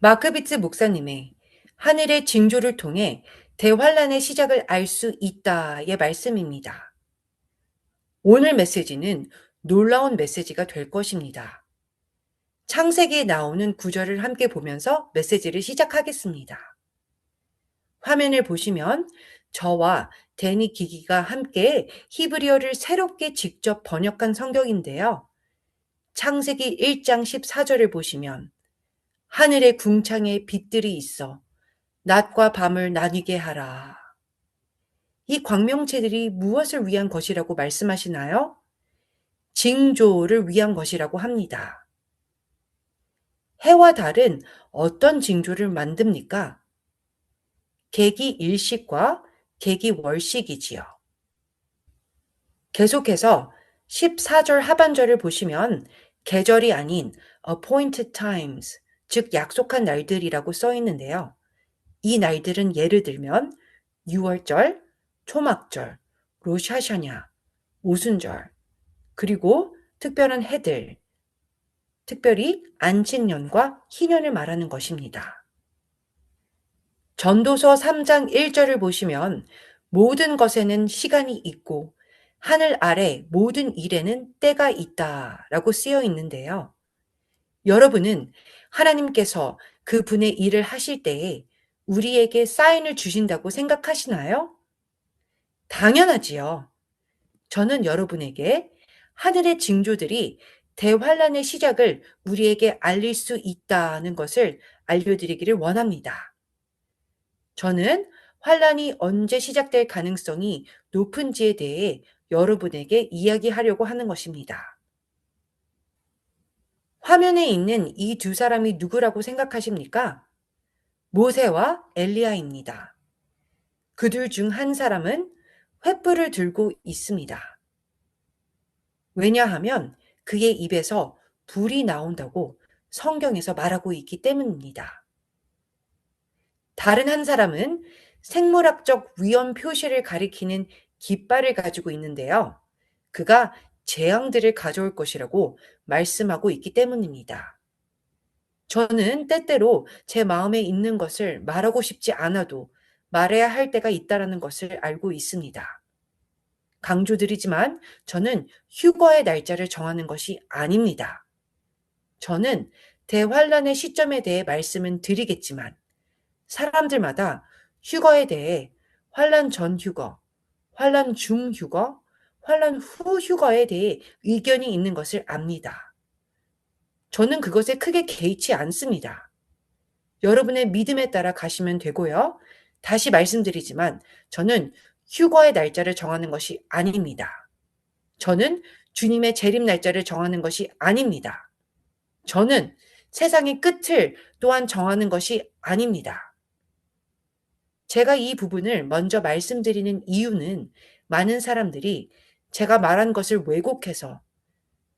마크비츠 목사님의 하늘의 징조를 통해 대환란의 시작을 알 수 있다의 말씀입니다. 오늘 메시지는 놀라운 메시지가 될 것입니다. 창세기에 나오는 구절을 함께 보면서 메시지를 시작하겠습니다. 화면을 보시면 저와 데니 기기가 함께 히브리어를 새롭게 직접 번역한 성경인데요. 창세기 1장 14절을 보시면 하늘의 궁창에 빛들이 있어 낮과 밤을 나뉘게 하라. 이 광명체들이 무엇을 위한 것이라고 말씀하시나요? 징조를 위한 것이라고 합니다. 해와 달은 어떤 징조를 만듭니까? 계기 일식과 계기 월식이지요. 계속해서 14절 하반절을 보시면 계절이 아닌 appointed times, 즉 약속한 날들이라고 써 있는데요. 이 날들은 예를 들면 유월절, 초막절, 로샤샤냐, 오순절, 그리고 특별한 해들, 특별히 안식년과 희년을 말하는 것입니다. 전도서 3장 1절을 보시면 모든 것에는 시간이 있고 하늘 아래 모든 일에는 때가 있다라고 쓰여 있는데요. 여러분은 하나님께서 그 분의 일을 하실 때에 우리에게 사인을 주신다고 생각하시나요? 당연하지요. 저는 여러분에게 하늘의 징조들이 대환란의 시작을 우리에게 알릴 수 있다는 것을 알려드리기를 원합니다. 저는 환란이 언제 시작될 가능성이 높은지에 대해 여러분에게 이야기하려고 하는 것입니다. 화면에 있는 이 두 사람이 누구라고 생각하십니까? 모세와 엘리야입니다. 그들 중 한 사람은 횃불을 들고 있습니다. 왜냐하면 그의 입에서 불이 나온다고 성경에서 말하고 있기 때문입니다. 다른 한 사람은 생물학적 위험 표시를 가리키는 깃발을 가지고 있는데요. 그가 재앙들을 가져올 것이라고 말씀하고 있기 때문입니다. 저는 때때로 제 마음에 있는 것을 말하고 싶지 않아도 말해야 할 때가 있다는 것을 알고 있습니다. 강조드리지만 저는 휴거의 날짜를 정하는 것이 아닙니다. 저는 대환란의 시점에 대해 말씀은 드리겠지만 사람들마다 휴거에 대해 환란 전 휴거, 환란 중 휴거, 환란 후 휴거에 대해 의견이 있는 것을 압니다. 저는 그것에 크게 개의치 않습니다. 여러분의 믿음에 따라 가시면 되고요. 다시 말씀드리지만 저는 휴거의 날짜를 정하는 것이 아닙니다. 저는 주님의 재림 날짜를 정하는 것이 아닙니다. 저는 세상의 끝을 또한 정하는 것이 아닙니다. 제가 이 부분을 먼저 말씀드리는 이유는 많은 사람들이 제가 말한 것을 왜곡해서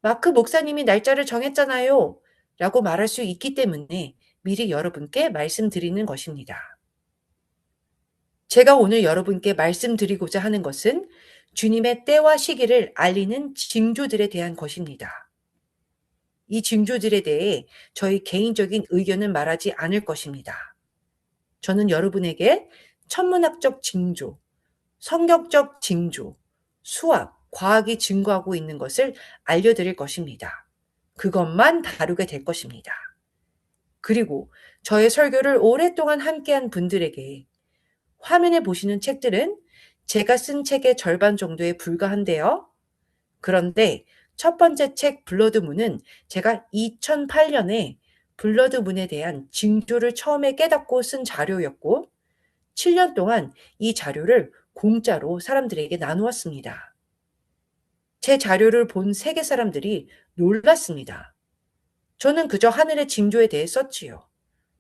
마크 목사님이 날짜를 정했잖아요 라고 말할 수 있기 때문에 미리 여러분께 말씀드리는 것입니다. 제가 오늘 여러분께 말씀드리고자 하는 것은 주님의 때와 시기를 알리는 징조들에 대한 것입니다. 이 징조들에 대해 저희 개인적인 의견은 말하지 않을 것입니다. 저는 여러분에게 천문학적 징조, 성경적 징조, 수학, 과학이 증거하고 있는 것을 알려드릴 것입니다. 그것만 다루게 될 것입니다. 그리고 저의 설교를 오랫동안 함께한 분들에게 화면에 보시는 책들은 제가 쓴 책의 절반 정도에 불과한데요. 그런데 첫 번째 책 블러드문은 제가 2008년에 블러드문에 대한 징조를 처음에 깨닫고 쓴 자료였고 7년 동안 이 자료를 공짜로 사람들에게 나누었습니다. 제 자료를 본 세계 사람들이 놀랐습니다. 저는 그저 하늘의 징조에 대해 썼지요.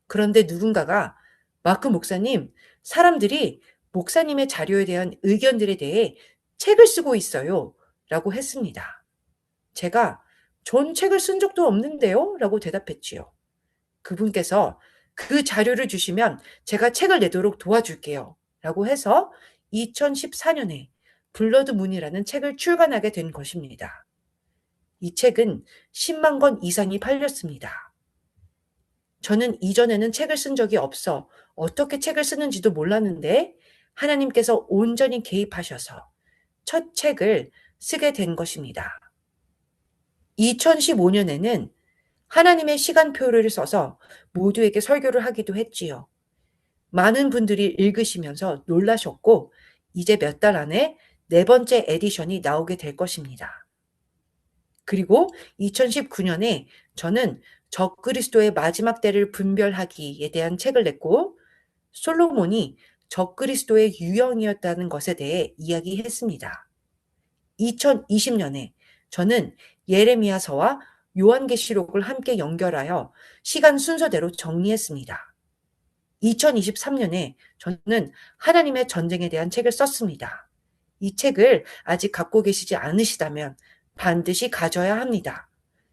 그런데 누군가가 마크 목사님, 사람들이 목사님의 자료에 대한 의견들에 대해 책을 쓰고 있어요. 라고 했습니다. 제가 전 책을 쓴 적도 없는데요. 라고 대답했지요. 그분께서 그 자료를 주시면 제가 책을 내도록 도와줄게요. 라고 해서 2014년에 블러드문이라는 책을 출간하게 된 것입니다. 이 책은 10만 권 이상이 팔렸습니다. 저는 이전에는 책을 쓴 적이 없어 어떻게 책을 쓰는지도 몰랐는데 하나님께서 온전히 개입하셔서 첫 책을 쓰게 된 것입니다. 2015년에는 하나님의 시간표를 써서 모두에게 설교를 하기도 했지요. 많은 분들이 읽으시면서 놀라셨고, 이제 몇 달 안에 네 번째 에디션이 나오게 될 것입니다. 그리고 2019년에 저는 적그리스도의 마지막 때를 분별하기에 대한 책을 냈고, 솔로몬이 적그리스도의 유형이었다는 것에 대해 이야기했습니다. 2020년에 저는 예레미야서와 요한계시록을 함께 연결하여 시간 순서대로 정리했습니다. 2023년에 저는 하나님의 전쟁에 대한 책을 썼습니다. 이 책을 아직 갖고 계시지 않으시다면 반드시 가져야 합니다.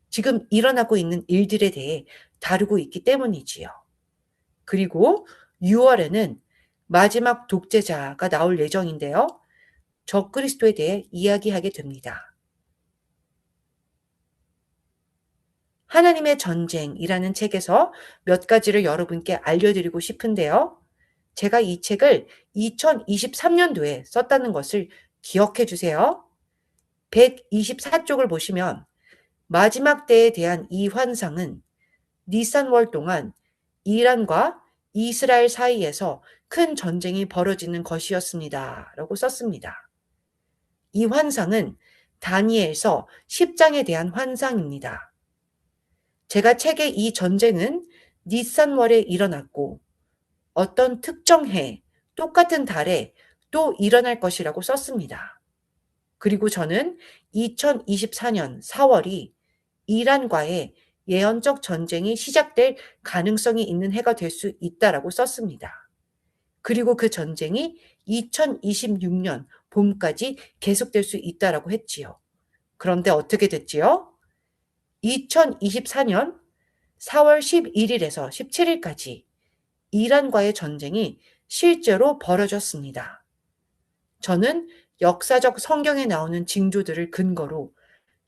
지금 일어나고 있는 일들에 대해 다루고 있기 때문이지요. 그리고 6월에는 마지막 독재자가 나올 예정인데요. 적그리스도에 대해 이야기하게 됩니다. 하나님의 전쟁이라는 책에서 몇 가지를 여러분께 알려드리고 싶은데요. 제가 이 책을 2023년도에 썼다는 것을 기억해 주세요. 124쪽을 보시면 마지막 때에 대한 이 환상은 니산월 동안 이란과 이스라엘 사이에서 큰 전쟁이 벌어지는 것이었습니다. 라고 썼습니다. 이 환상은 다니엘서 10장에 대한 환상입니다. 제가 책의 이 전쟁은 니산월에 일어났고 어떤 특정 해, 똑같은 달에 또 일어날 것이라고 썼습니다. 그리고 저는 2024년 4월이 이란과의 예언적 전쟁이 시작될 가능성이 있는 해가 될 수 있다라고 썼습니다. 그리고 그 전쟁이 2026년 봄까지 계속될 수 있다라고 했지요. 그런데 어떻게 됐지요? 2024년 4월 11일에서 17일까지 이란과의 전쟁이 실제로 벌어졌습니다. 저는 역사적 성경에 나오는 징조들을 근거로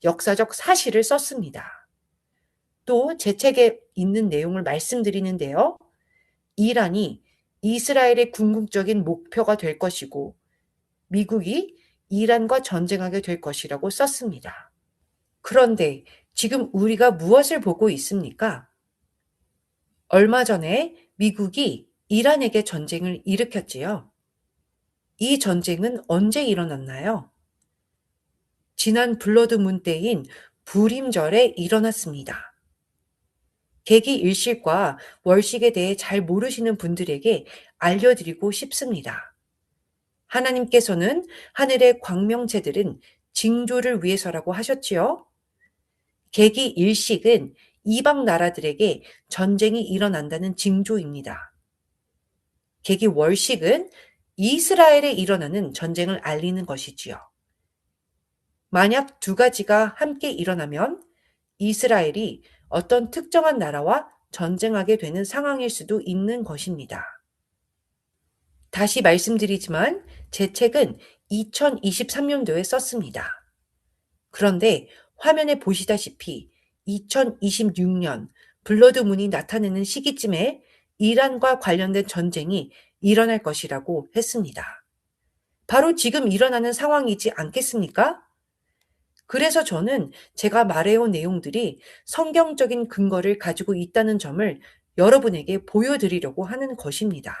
역사적 사실을 썼습니다. 또 제 책에 있는 내용을 말씀드리는데요. 이란이 이스라엘의 궁극적인 목표가 될 것이고 미국이 이란과 전쟁하게 될 것이라고 썼습니다. 그런데 지금 우리가 무엇을 보고 있습니까? 얼마 전에 미국이 이란에게 전쟁을 일으켰지요. 이 전쟁은 언제 일어났나요? 지난 블러드문 때인 불임절에 일어났습니다. 개기 일식과 월식에 대해 잘 모르시는 분들에게 알려드리고 싶습니다. 하나님께서는 하늘의 광명체들은 징조를 위해서라고 하셨지요. 개기 일식은 이방 나라들에게 전쟁이 일어난다는 징조입니다. 개기 월식은 이스라엘에 일어나는 전쟁을 알리는 것이지요. 만약 두 가지가 함께 일어나면 이스라엘이 어떤 특정한 나라와 전쟁하게 되는 상황일 수도 있는 것입니다. 다시 말씀드리지만 제 책은 2023년도에 썼습니다. 그런데 화면에 보시다시피 2026년 블러드문이 나타내는 시기쯤에 이란과 관련된 전쟁이 일어날 것이라고 했습니다. 바로 지금 일어나는 상황이지 않겠습니까? 그래서 저는 제가 말해온 내용들이 성경적인 근거를 가지고 있다는 점을 여러분에게 보여드리려고 하는 것입니다.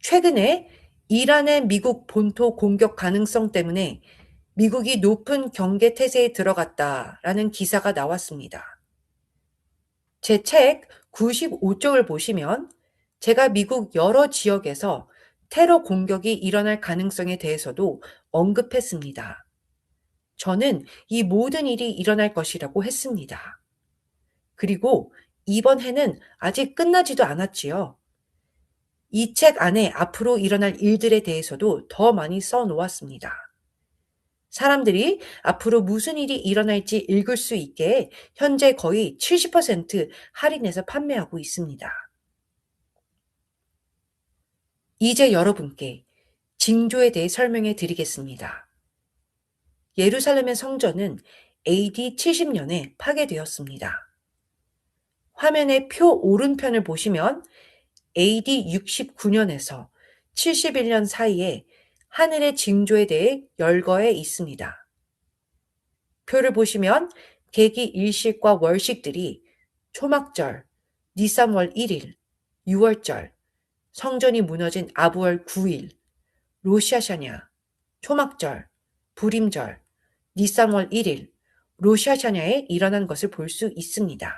최근에 이란의 미국 본토 공격 가능성 때문에 미국이 높은 경계 태세에 들어갔다라는 기사가 나왔습니다. 제 책 95쪽을 보시면 제가 미국 여러 지역에서 테러 공격이 일어날 가능성에 대해서도 언급했습니다. 저는 이 모든 일이 일어날 것이라고 했습니다. 그리고 이번 해는 아직 끝나지도 않았지요. 이 책 안에 앞으로 일어날 일들에 대해서도 더 많이 써 놓았습니다. 사람들이 앞으로 무슨 일이 일어날지 읽을 수 있게 현재 거의 70% 할인해서 판매하고 있습니다. 이제 여러분께 징조에 대해 설명해 드리겠습니다. 예루살렘의 성전은 AD 70년에 파괴되었습니다. 화면의 표 오른편을 보시면 AD 69년에서 71년 사이에 하늘의 징조에 대해 열거해 있습니다. 표를 보시면 계기 일식과 월식들이 초막절, 니산월 1일, 유월절, 성전이 무너진 아부월 9일, 로샤샤냐, 초막절, 불임절, 니산월 1일, 로샤샤냐에 일어난 것을 볼 수 있습니다.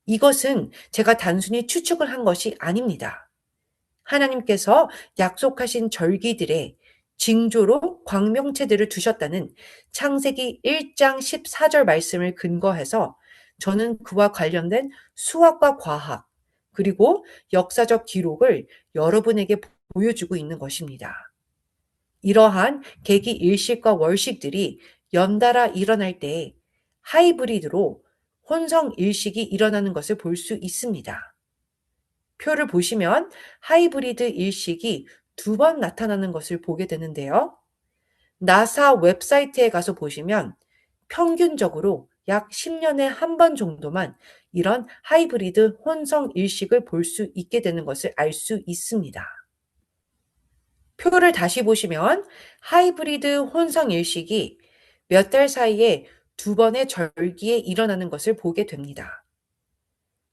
이것은 제가 단순히 추측을 한 것이 아닙니다. 하나님께서 약속하신 절기들의 징조로 광명체들을 두셨다는 창세기 1장 14절 말씀을 근거해서 저는 그와 관련된 수학과 과학, 그리고 역사적 기록을 여러분에게 보여주고 있는 것입니다. 이러한 계기 일식과 월식들이 연달아 일어날 때 하이브리드로 혼성 일식이 일어나는 것을 볼 수 있습니다. 표를 보시면 하이브리드 일식이 2번 나타나는 것을 보게 되는데요. 나사 웹사이트에 가서 보시면 평균적으로 약 10년에 한 번 정도만 이런 하이브리드 혼성 일식을 볼 수 있게 되는 것을 알 수 있습니다. 표를 다시 보시면 하이브리드 혼성 일식이 몇 달 사이에 2번의 절기에 일어나는 것을 보게 됩니다.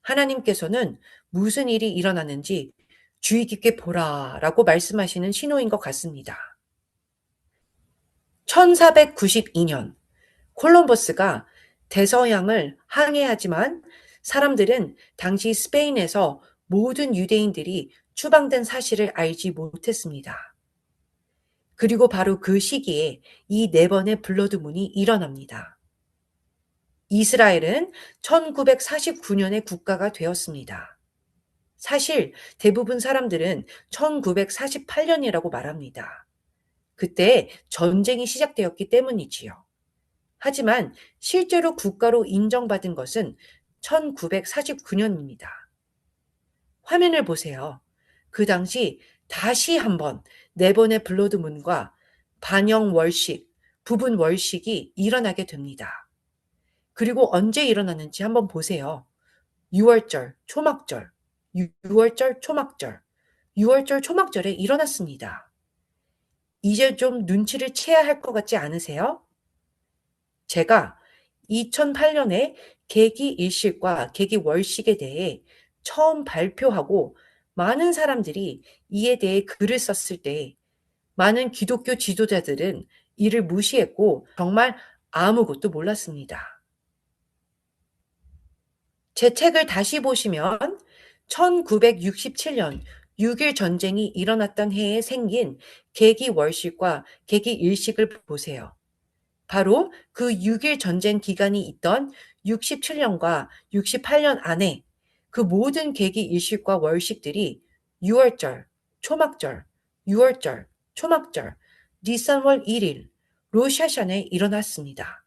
하나님께서는 무슨 일이 일어나는지 주의 깊게 보라라고 말씀하시는 신호인 것 같습니다. 1492년 콜럼버스가 대서양을 항해하지만 사람들은 당시 스페인에서 모든 유대인들이 추방된 사실을 알지 못했습니다. 그리고 바로 그 시기에 이 4번의 블러드문이 일어납니다. 이스라엘은 1949년에 국가가 되었습니다. 사실 대부분 사람들은 1948년이라고 말합니다. 그때 전쟁이 시작되었기 때문이지요. 하지만 실제로 국가로 인정받은 것은 1949년입니다. 화면을 보세요. 그 당시 다시 한번 4번의 블러드문과 반영 월식, 부분 월식이 일어나게 됩니다. 그리고 언제 일어나는지 한번 보세요. 6월절, 초막절, 6월절, 초막절, 6월절, 초막절에 일어났습니다. 이제 좀 눈치를 채야 할 것 같지 않으세요? 제가 2008년에 계기 일식과 계기 월식에 대해 처음 발표하고 많은 사람들이 이에 대해 글을 썼을 때 많은 기독교 지도자들은 이를 무시했고 정말 아무것도 몰랐습니다. 제 책을 다시 보시면 1967년 6일 전쟁이 일어났던 해에 생긴 계기 월식과 계기 일식을 보세요. 바로 그 6일 전쟁 기간이 있던 67년과 68년 안에 그 모든 계기 일식과 월식들이 6월절, 초막절, 6월절, 초막절, 니산월 1일, 로샤샨에 일어났습니다.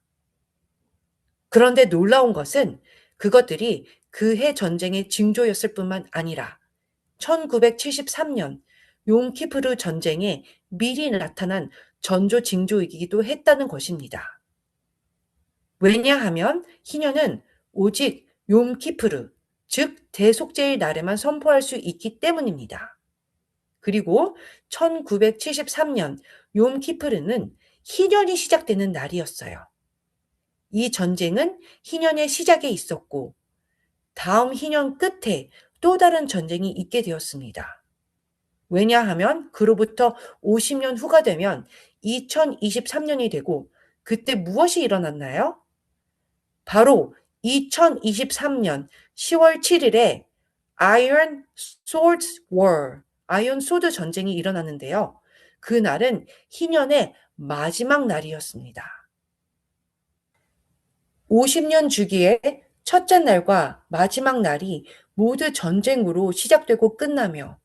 그런데 놀라운 것은 그것들이 그 해 전쟁의 징조였을 뿐만 아니라 1973년 욤키프르 전쟁에 미리 나타난 전조 징조이기도 했다는 것입니다. 왜냐하면 희년은 오직 욤키프르, 즉 대속죄의 날에만 선포할 수 있기 때문입니다. 그리고 1973년 욤키프르는 희년이 시작되는 날이었어요. 이 전쟁은 희년의 시작에 있었고 다음 희년 끝에 또 다른 전쟁이 있게 되었습니다. 왜냐하면 그로부터 50년 후가 되면 2023년이 되고 그때 무엇이 일어났나요? 바로 2023년 10월 7일에 Iron Swords War, 아이언 소드 전쟁이 일어났는데요. 그날은 희년의 마지막 날이었습니다. 50년 주기의 첫째 날과 마지막 날이 모두 전쟁으로 시작되고 끝나며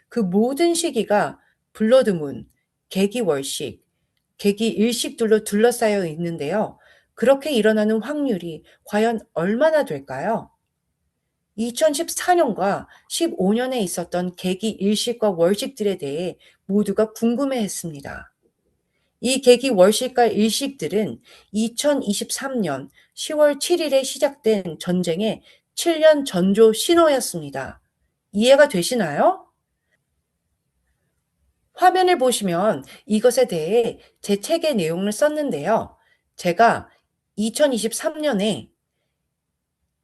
그 모든 시기가 블러드문, 계기월식, 계기일식들로 둘러싸여 있는데요. 그렇게 일어나는 확률이 과연 얼마나 될까요? 2014년과 15년에 있었던 계기일식과 월식들에 대해 모두가 궁금해했습니다. 이 계기 월식과 일식들은 2023년 10월 7일에 시작된 전쟁의 7년 전조 신호였습니다. 이해가 되시나요? 화면을 보시면 이것에 대해 제 책의 내용을 썼는데요. 제가 2023년에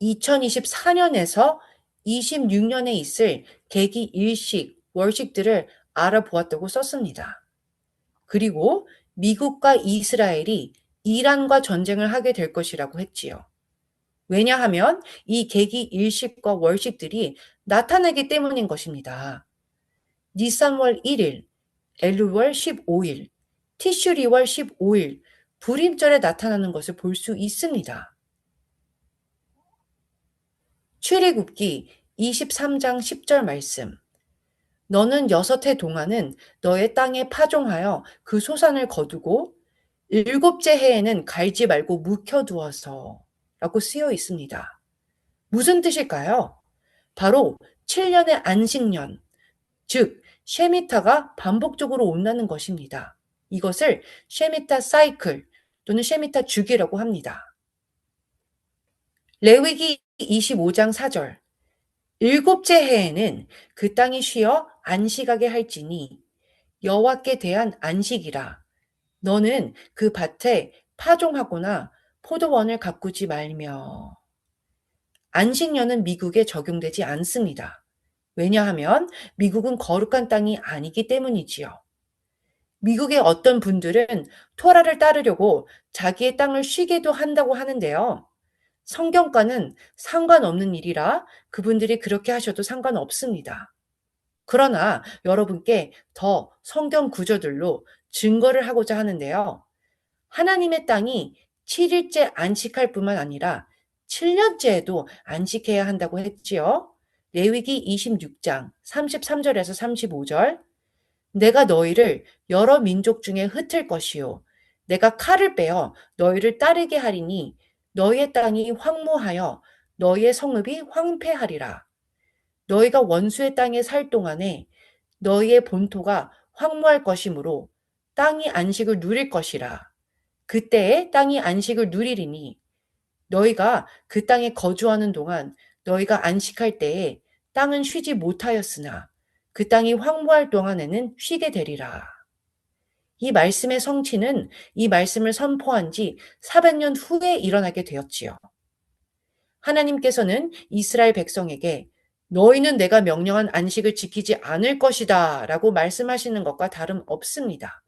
2024년에서 26년에 있을 계기 일식, 월식들을 알아보았다고 썼습니다. 그리고 미국과 이스라엘이 이란과 전쟁을 하게 될 것이라고 했지요. 왜냐하면 이 계기 일식과 월식들이 나타나기 때문인 것입니다. 니산월 1일, 엘루월 15일, 티슈리월 15일, 불임절에 나타나는 것을 볼 수 있습니다. 출애굽기 23장 10절 말씀. 너는 6해 동안은 너의 땅에 파종하여 그 소산을 거두고 일곱째 해에는 갈지 말고 묵혀두어서 라고 쓰여 있습니다. 무슨 뜻일까요? 바로 7년의 안식년, 즉 쉐미타가 반복적으로 온다는 것입니다. 이것을 쉐미타 사이클 또는 쉐미타 주기라고 합니다. 레위기 25장 4절. 일곱째 해에는 그 땅이 쉬어 안식하게 할지니 여호와께 대한 안식이라. 너는 그 밭에 파종하거나 포도원을 가꾸지 말며. 안식년은 미국에 적용되지 않습니다. 왜냐하면 미국은 거룩한 땅이 아니기 때문이지요. 미국의 어떤 분들은 토라를 따르려고 자기의 땅을 쉬게도 한다고 하는데요. 성경과는 상관없는 일이라 그분들이 그렇게 하셔도 상관없습니다. 그러나 여러분께 더 성경 구조들로 증거를 하고자 하는데요. 하나님의 땅이 7일째 안식할 뿐만 아니라 7년째에도 안식해야 한다고 했지요. 레위기 26장 33절에서 35절. 내가 너희를 여러 민족 중에 흩을 것이요 내가 칼을 빼어 너희를 따르게 하리니 너희의 땅이 황무하여 너희의 성읍이 황폐하리라. 너희가 원수의 땅에 살 동안에 너희의 본토가 황무할 것이므로 땅이 안식을 누릴 것이라. 그때에 땅이 안식을 누리리니 너희가 그 땅에 거주하는 동안 너희가 안식할 때에 땅은 쉬지 못하였으나 그 땅이 황무할 동안에는 쉬게 되리라. 이 말씀의 성취는 이 말씀을 선포한 지 400년 후에 일어나게 되었지요. 하나님께서는 이스라엘 백성에게 너희는 내가 명령한 안식을 지키지 않을 것이다 라고 말씀하시는 것과 다름없습니다.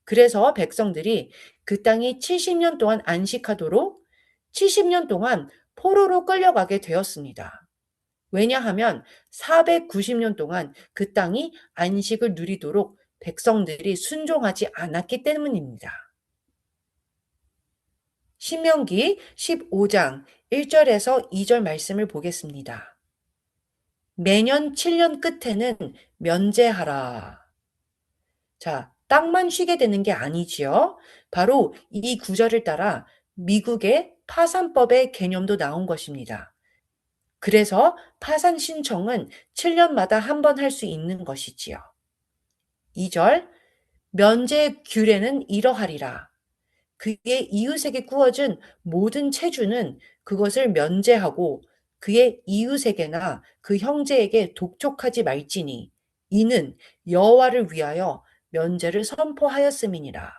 그래서 백성들이 그 땅이 70년 동안 안식하도록 70년 동안 포로로 끌려가게 되었습니다. 왜냐하면 490년 동안 그 땅이 안식을 누리도록 백성들이 순종하지 않았기 때문입니다. 신명기 15장 1절에서 2절 말씀을 보겠습니다. 매년 7년 끝에는 면제하라. 자, 땅만 쉬게 되는 게 아니지요. 바로 이 구절을 따라 미국의 파산법의 개념도 나온 것입니다. 그래서 파산 신청은 7년마다 한 번 할 수 있는 것이지요. 2절, 면제 규례는 이러하리라. 그의 이웃에게 구워진 모든 체주는 그것을 면제하고 그의 이웃에게나 그 형제에게 독촉하지 말지니 이는 여호와를 위하여 면제를 선포하였음이니라.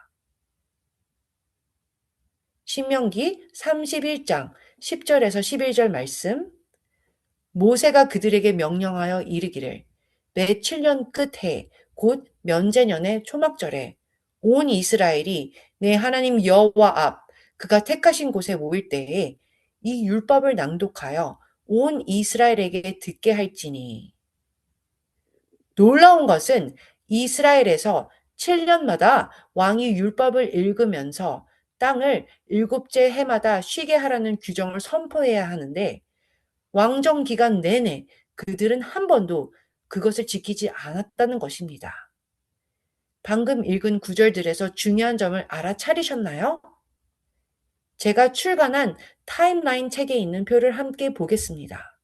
신명기 31장 10절에서 11절 말씀. 모세가 그들에게 명령하여 이르기를 매 7년 끝해 곧 면제년의 초막절에 온 이스라엘이 내 하나님 여호와 앞 그가 택하신 곳에 모일 때에 이 율법을 낭독하여 온 이스라엘에게 듣게 할지니. 놀라운 것은 이스라엘에서 7년마다 왕이 율법을 읽으면서 땅을 일곱째 해마다 쉬게 하라는 규정을 선포해야 하는데 왕정 기간 내내 그들은 한 번도 그것을 지키지 않았다는 것입니다. 방금 읽은 구절들에서 중요한 점을 알아차리셨나요? 제가 출간한 타임라인 책에 있는 표를 함께 보겠습니다.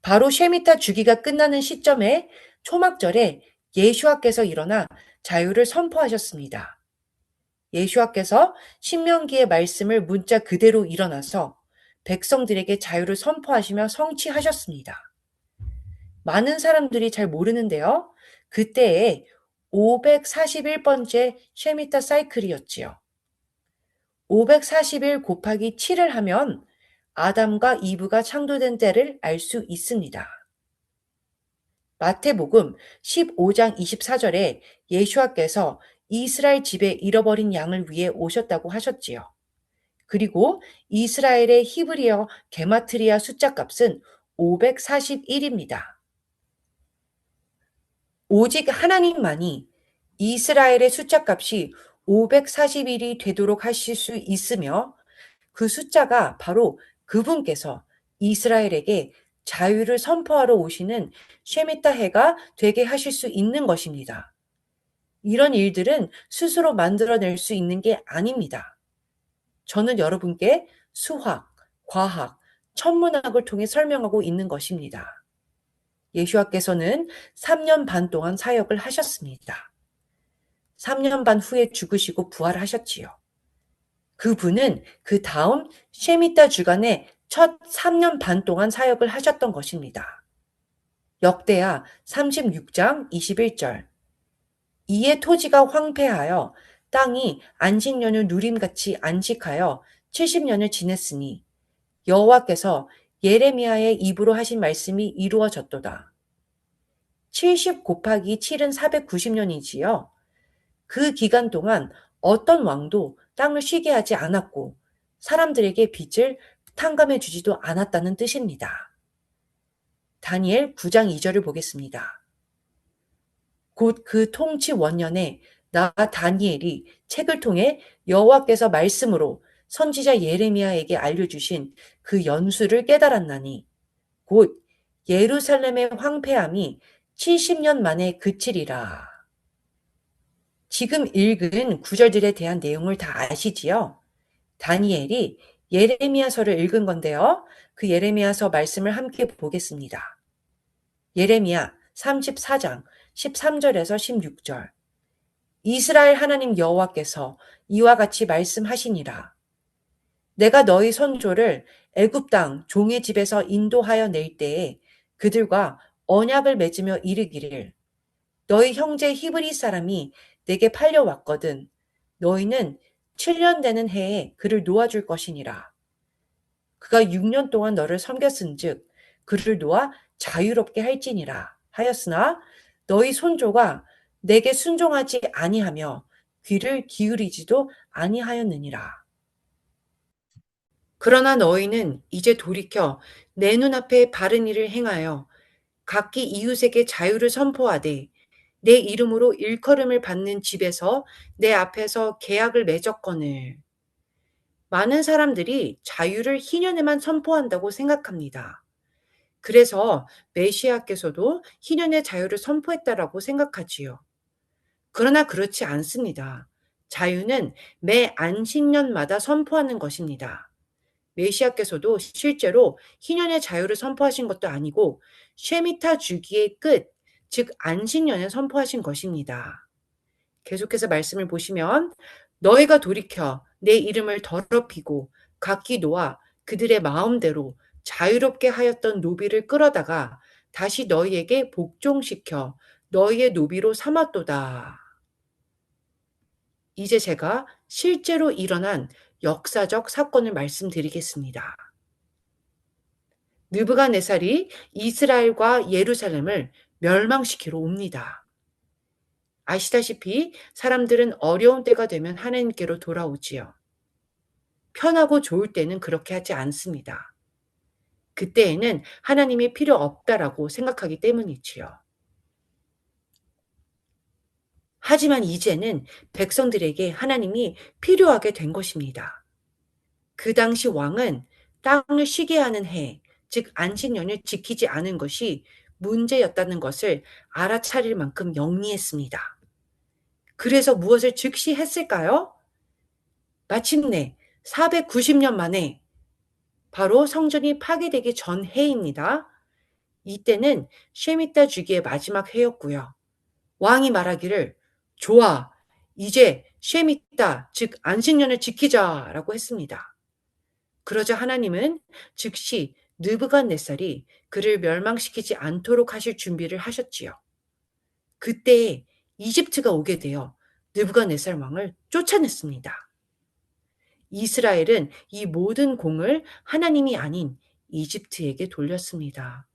바로 쉐미타 주기가 끝나는 시점에 초막절에 예수와께서 일어나 자유를 선포하셨습니다. 예수와께서 신명기의 말씀을 문자 그대로 일어나서 백성들에게 자유를 선포하시며 성취하셨습니다. 많은 사람들이 잘 모르는데요. 그때에 541번째 쉐미타 사이클이었지요. 541 곱하기 7을 하면 아담과 이브가 창조된 때를 알 수 있습니다. 마태복음 15장 24절에 예수와께서 이스라엘 집에 잃어버린 양을 위해 오셨다고 하셨지요. 그리고 이스라엘의 히브리어 게마트리아 숫자 값은 541입니다. 오직 하나님만이 이스라엘의 숫자 값이 541이 되도록 하실 수 있으며 그 숫자가 바로 그분께서 이스라엘에게 자유를 선포하러 오시는 쉐미타 해가 되게 하실 수 있는 것입니다. 이런 일들은 스스로 만들어낼 수 있는 게 아닙니다. 저는 여러분께 수학, 과학, 천문학을 통해 설명하고 있는 것입니다. 예수와께서는 3년 반 동안 사역을 하셨습니다. 3년 반 후에 죽으시고 부활하셨지요. 그분은 그 다음 쉐미타 주간에 첫 3년 반 동안 사역을 하셨던 것입니다. 역대하 36장 21절. 이에 토지가 황폐하여 땅이 안식년을 누림같이 안식하여 70년을 지냈으니 여호와께서 예레미야의 입으로 하신 말씀이 이루어졌도다. 70 곱하기 7은 490년이지요. 그 기간 동안 어떤 왕도 땅을 쉬게 하지 않았고 사람들에게 빚을 탕감해 주지도 않았다는 뜻입니다. 다니엘 9장 2절을 보겠습니다. 곧 그 통치 원년에 나 다니엘이 책을 통해 여호와께서 말씀으로 선지자 예레미야에게 알려주신 그 연수를 깨달았나니 곧 예루살렘의 황폐함이 70년 만에 그치리라. 지금 읽은 구절들에 대한 내용을 다 아시지요? 다니엘이 예레미야서를 읽은 건데요. 그 예레미야서 말씀을 함께 보겠습니다. 예레미야 34장 13절에서 16절. 이스라엘 하나님 여호와께서 이와 같이 말씀하시니라. 내가 너희 선조를 애굽 땅 종의 집에서 인도하여 낼 때에 그들과 언약을 맺으며 이르기를 너희 형제 히브리 사람이 내게 팔려왔거든 너희는 7년 되는 해에 그를 놓아줄 것이니라. 그가 6년 동안 너를 섬겼은즉 그를 놓아 자유롭게 할지니라 하였으나 너희 손조가 내게 순종하지 아니하며 귀를 기울이지도 아니하였느니라. 그러나 너희는 이제 돌이켜 내 눈앞에 바른 일을 행하여 각기 이웃에게 자유를 선포하되 내 이름으로 일컬음을 받는 집에서 내 앞에서 계약을 맺었거늘. 많은 사람들이 자유를 희년에만 선포한다고 생각합니다. 그래서 메시아께서도 희년의 자유를 선포했다라고 생각하지요. 그러나 그렇지 않습니다. 자유는 매 안식년마다 선포하는 것입니다. 메시아께서도 실제로 희년의 자유를 선포하신 것도 아니고 쉐미타 주기의 끝, 즉 안식년에 선포하신 것입니다. 계속해서 말씀을 보시면 너희가 돌이켜 내 이름을 더럽히고 각기 놓아 그들의 마음대로 자유롭게 하였던 노비를 끌어다가 다시 너희에게 복종시켜 너희의 노비로 삼았도다. 이제 제가 실제로 일어난 역사적 사건을 말씀드리겠습니다. 느부갓네살이 이스라엘과 예루살렘을 멸망시키러 옵니다. 아시다시피 사람들은 어려운 때가 되면 하나님께로 돌아오지요. 편하고 좋을 때는 그렇게 하지 않습니다. 그때에는 하나님이 필요 없다라고 생각하기 때문이지요. 하지만 이제는 백성들에게 하나님이 필요하게 된 것입니다. 그 당시 왕은 땅을 쉬게 하는 해, 즉 안식년을 지키지 않은 것이 문제였다는 것을 알아차릴 만큼 영리했습니다. 그래서 무엇을 즉시 했을까요? 마침내 490년 만에 바로 성전이 파괴되기 전 해입니다. 이때는 쉐미타 주기의 마지막 해였고요. 왕이 말하기를 좋아, 이제 쉐미타, 즉 안식년을 지키자라고 했습니다. 그러자 하나님은 즉시 느부갓네살이 그를 멸망시키지 않도록 하실 준비를 하셨지요. 그때 이집트가 오게 되어 느부갓네살 왕을 쫓아냈습니다. 이스라엘은 이 모든 공을 하나님이 아닌 이집트에게 돌렸습니다.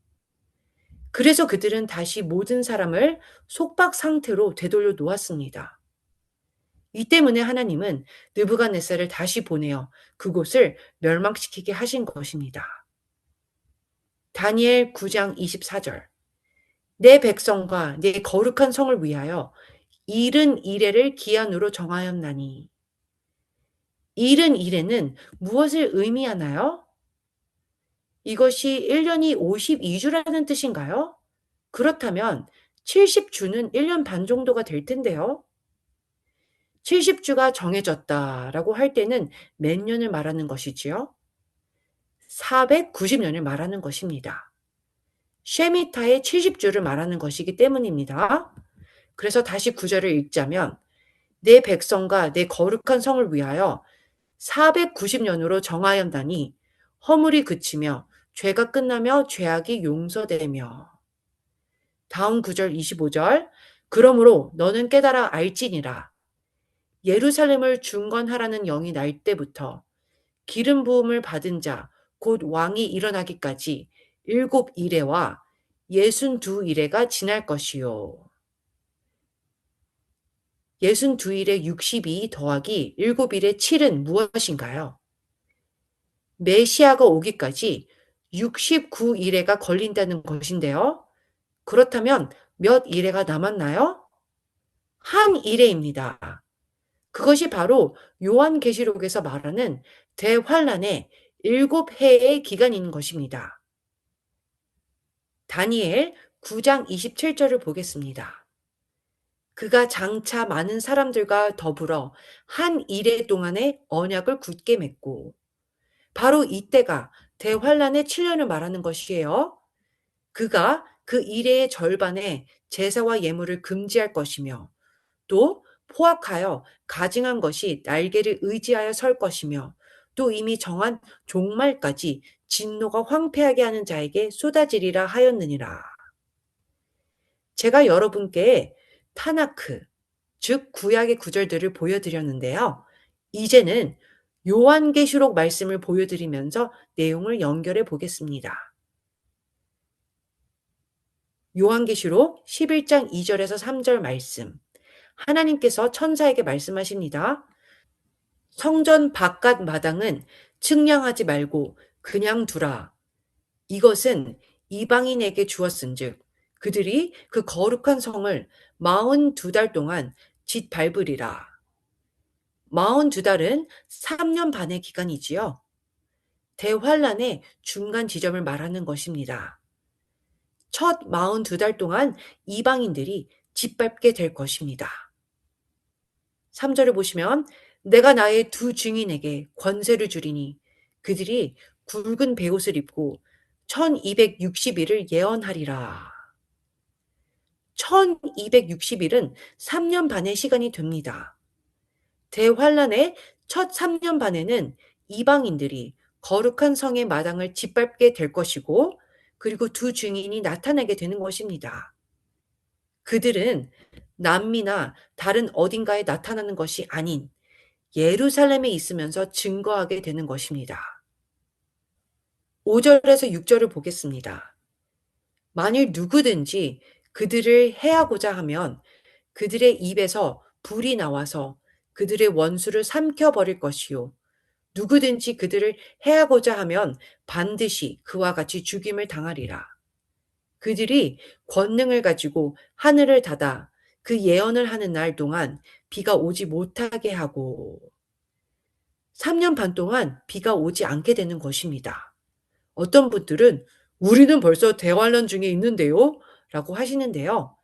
그래서 그들은 다시 모든 사람을 속박 상태로 되돌려 놓았습니다. 이 때문에 하나님은 느부갓네살을 다시 보내어 그곳을 멸망시키게 하신 것입니다. 다니엘 9장 24절. 내 백성과 내 거룩한 성을 위하여 이른 이레를 기한으로 정하였나니. 이른 이레는 무엇을 의미하나요? 이것이 1년이 52주라는 뜻인가요? 그렇다면 70주는 1년 반 정도가 될 텐데요. 70주가 정해졌다라고 할 때는 몇 년을 말하는 것이지요? 490년을 말하는 것입니다. 쉐미타의 70주를 말하는 것이기 때문입니다. 그래서 다시 구절을 읽자면 내 백성과 내 거룩한 성을 위하여 490년으로 정하였나니 허물이 그치며 죄가 끝나며 죄악이 용서되며. 다음 구절 25절. 그러므로 너는 깨달아 알지니라. 예루살렘을 중건하라는 영이 날 때부터 기름 부음을 받은 자 곧 왕이 일어나기까지 7이레와 62이레가 지날 것이요. 62일에 62 더하기 7일에 7은 무엇인가요? 메시아가 오기까지 69일에가 걸린다는 것인데요. 그렇다면 몇 일에가 남았나요? 한 일회입니다. 그것이 바로 요한계시록에서 말하는 대환란의 7해의 기간인 것입니다. 다니엘 9장 27절을 보겠습니다. 그가 장차 많은 사람들과 더불어 한 일해 동안의 언약을 굳게 맺고 바로 이때가 대환란의 7년을 말하는 것이에요. 그가 그 일해의 절반의 제사와 예물을 금지할 것이며 또 포악하여 가증한 것이 날개를 의지하여 설 것이며 또 이미 정한 종말까지 진노가 황폐하게 하는 자에게 쏟아지리라 하였느니라. 제가 여러분께 타나크, 즉 구약의 구절들을 보여드렸는데요. 이제는 요한계시록 말씀을 보여드리면서 내용을 연결해 보겠습니다. 요한계시록 11장 2절에서 3절 말씀. 하나님께서 천사에게 말씀하십니다. 성전 바깥 마당은 측량하지 말고 그냥 두라. 이것은 이방인에게 주었은즉 그들이 그 거룩한 성을 42달 동안 짓밟으리라. 42달은 3년 반의 기간이지요. 대환란의 중간 지점을 말하는 것입니다. 첫 42달 동안 이방인들이 짓밟게 될 것입니다. 3절을 보시면 내가 나의 두 증인에게 권세를 주리니 그들이 굵은 베옷을 입고 1260일을 예언하리라. 1260일은 3년 반의 시간이 됩니다. 대환란의 첫 3년 반에는 이방인들이 거룩한 성의 마당을 짓밟게 될 것이고 그리고 두 증인이 나타나게 되는 것입니다. 그들은 남미나 다른 어딘가에 나타나는 것이 아닌 예루살렘에 있으면서 증거하게 되는 것입니다. 5절에서 6절을 보겠습니다. 만일 누구든지 그들을 해하고자 하면 그들의 입에서 불이 나와서 그들의 원수를 삼켜버릴 것이요. 누구든지 그들을 해하고자 하면 반드시 그와 같이 죽임을 당하리라. 그들이 권능을 가지고 하늘을 닫아 그 예언을 하는 날 동안 비가 오지 못하게 하고 3년 반 동안 비가 오지 않게 되는 것입니다. 어떤 분들은 우리는 벌써 대환란 중에 있는데요? 라고 하시는데요.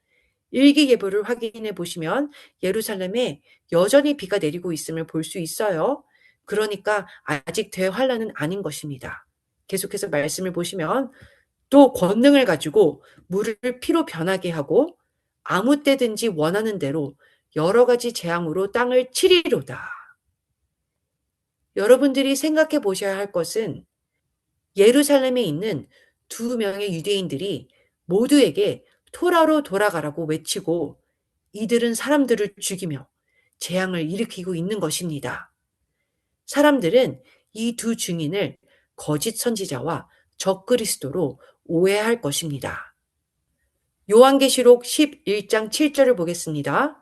일기예보를 확인해 보시면 예루살렘에 여전히 비가 내리고 있음을 볼 수 있어요. 그러니까 아직 대환란은 아닌 것입니다. 계속해서 말씀을 보시면 또 권능을 가지고 물을 피로 변하게 하고 아무 때든지 원하는 대로 여러 가지 재앙으로 땅을 치리로다. 여러분들이 생각해 보셔야 할 것은 예루살렘에 있는 두 명의 유대인들이 모두에게 토라로 돌아가라고 외치고 이들은 사람들을 죽이며 재앙을 일으키고 있는 것입니다. 사람들은 이 두 증인을 거짓 선지자와 적그리스도로 오해할 것입니다. 요한계시록 11장 7절을 보겠습니다.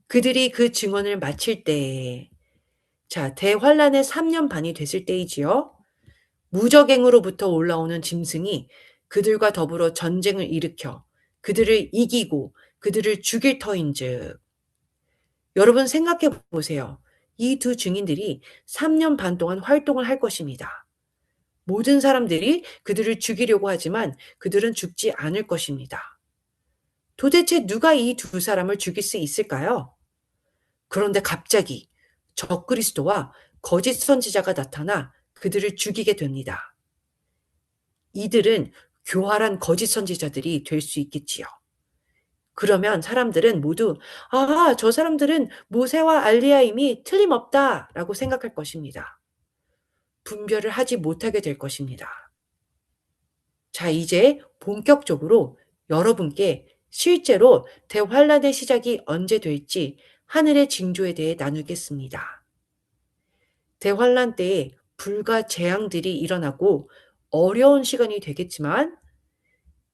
그들이 그 증언을 마칠 때에 자, 대환란의 3년 반이 됐을 때이지요. 무적행으로부터 올라오는 짐승이 그들과 더불어 전쟁을 일으켜 그들을 이기고 그들을 죽일 터인즉 여러분 생각해 보세요. 이 두 증인들이 3년 반 동안 활동을 할 것입니다. 모든 사람들이 그들을 죽이려고 하지만 그들은 죽지 않을 것입니다. 도대체 누가 이 두 사람을 죽일 수 있을까요? 그런데 갑자기 적그리스도와 거짓 선지자가 나타나 그들을 죽이게 됩니다. 이들은 교활한 거짓 선지자들이 될 수 있겠지요. 그러면 사람들은 모두 아, 저 사람들은 모세와 알리야임이 틀림없다라고 생각할 것입니다. 분별을 하지 못하게 될 것입니다. 자, 이제 본격적으로 여러분께 실제로 대환란의 시작이 언제 될지 하늘의 징조에 대해 나누겠습니다. 대환란 때에 불과 재앙들이 일어나고 어려운 시간이 되겠지만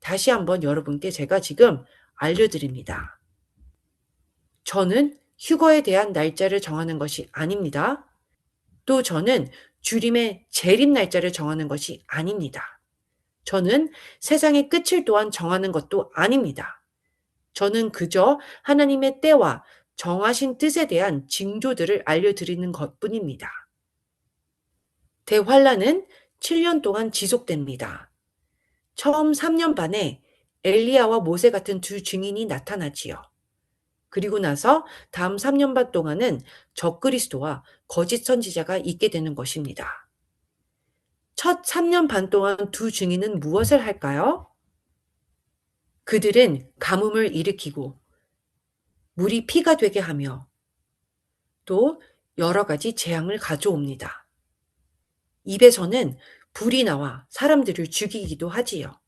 다시 한번 여러분께 제가 지금 알려드립니다. 저는 휴거에 대한 날짜를 정하는 것이 아닙니다. 또 저는 주림의 재림 날짜를 정하는 것이 아닙니다. 저는 세상의 끝을 또한 정하는 것도 아닙니다. 저는 그저 하나님의 때와 정하신 뜻에 대한 징조들을 알려드리는 것뿐입니다. 대환란은 7년 동안 지속됩니다. 처음 3년 반에 엘리야와 모세 같은 두 증인이 나타나지요. 그리고 나서 다음 3년 반 동안은 적그리스도와 거짓 선지자가 있게 되는 것입니다. 첫 3년 반 동안 두 증인은 무엇을 할까요? 그들은 가뭄을 일으키고 물이 피가 되게 하며 또 여러 가지 재앙을 가져옵니다. 입에서는 불이 나와 사람들을 죽이기도 하지요.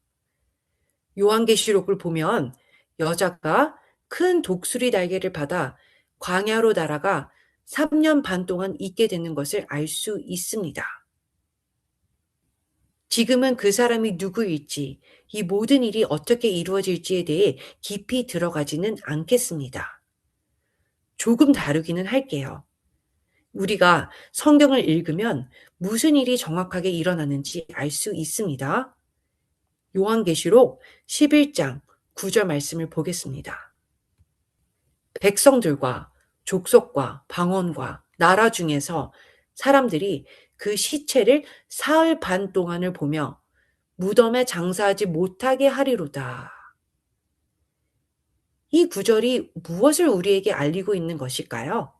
요한계시록을 보면 여자가 큰 독수리 날개를 받아 광야로 날아가 3년 반 동안 있게 되는 것을 알 수 있습니다. 지금은 그 사람이 누구일지, 이 모든 일이 어떻게 이루어질지에 대해 깊이 들어가지는 않겠습니다. 조금 다루기는 할게요. 우리가 성경을 읽으면 무슨 일이 정확하게 일어나는지 알 수 있습니다. 요한계시록 11장 9절 말씀을 보겠습니다. 백성들과 족속과 방언과 나라 중에서 사람들이 그 시체를 사흘 반 동안을 보며 무덤에 장사하지 못하게 하리로다. 이 구절이 무엇을 우리에게 알리고 있는 것일까요?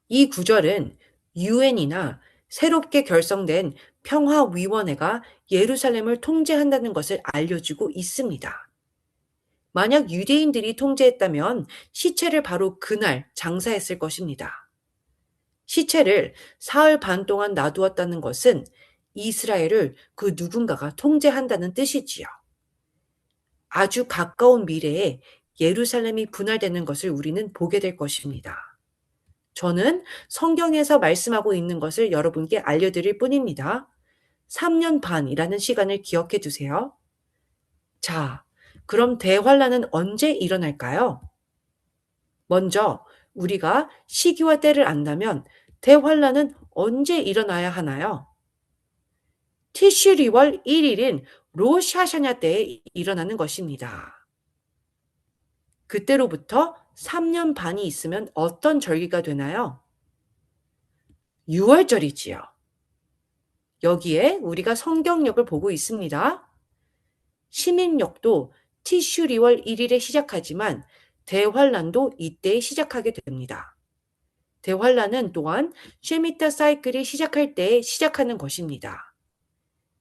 이 구절은 유엔이나 새롭게 결성된 평화위원회가 예루살렘을 통제한다는 것을 알려주고 있습니다. 만약 유대인들이 통제했다면 시체를 바로 그날 장사했을 것입니다. 시체를 사흘 반 동안 놔두었다는 것은 이스라엘을 그 누군가가 통제한다는 뜻이지요. 아주 가까운 미래에 예루살렘이 분할되는 것을 우리는 보게 될 것입니다. 저는 성경에서 말씀하고 있는 것을 여러분께 알려드릴 뿐입니다. 3년 반이라는 시간을 기억해 두세요. 자, 그럼 대환란은 언제 일어날까요? 먼저 우리가 시기와 때를 안다면 대환란은 언제 일어나야 하나요? 티슈리월 1일인 로샤샤냐 때에 일어나는 것입니다. 그때로부터 3년 반이 있으면 어떤 절기가 되나요? 6월절이지요. 여기에 우리가 성경력을 보고 있습니다. 시민력도 티슈리월 1일에 시작하지만 대환란도 이때에 시작하게 됩니다. 대환란은 또한 쉐미타 사이클이 시작할 때에 시작하는 것입니다.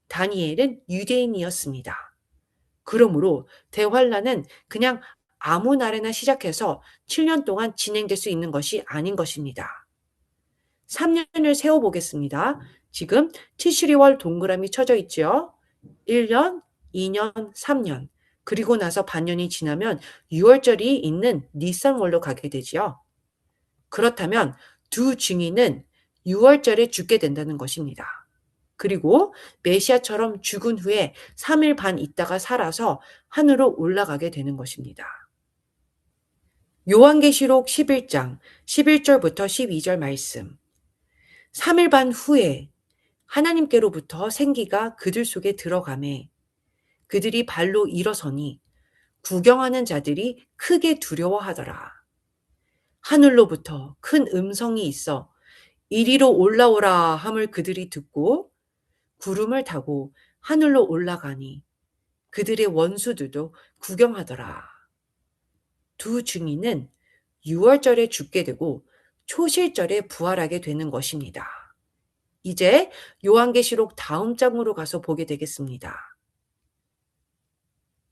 다니엘은 유대인이었습니다. 그러므로 대환란은 그냥 아무 날에나 시작해서 7년 동안 진행될 수 있는 것이 아닌 것입니다. 3년을 세워 보겠습니다. 지금 티슈리월 동그라미 쳐져 있죠. 1년, 2년, 3년. 그리고 나서 반년이 지나면 6월절이 있는 니산월로 가게 되지요. 그렇다면 두 증인은 6월절에 죽게 된다는 것입니다. 그리고 메시아처럼 죽은 후에 3일 반 있다가 살아서 하늘로 올라가게 되는 것입니다. 요한계시록 11장 11절부터 12절 말씀. 3일 반 후에 하나님께로부터 생기가 그들 속에 들어가매 그들이 발로 일어서니 구경하는 자들이 크게 두려워하더라. 하늘로부터 큰 음성이 있어 이리로 올라오라 함을 그들이 듣고 구름을 타고 하늘로 올라가니 그들의 원수들도 구경하더라. 두 증인은 6월절에 죽게 되고 초실절에 부활하게 되는 것입니다. 이제 요한계시록 다음 장으로 가서 보게 되겠습니다.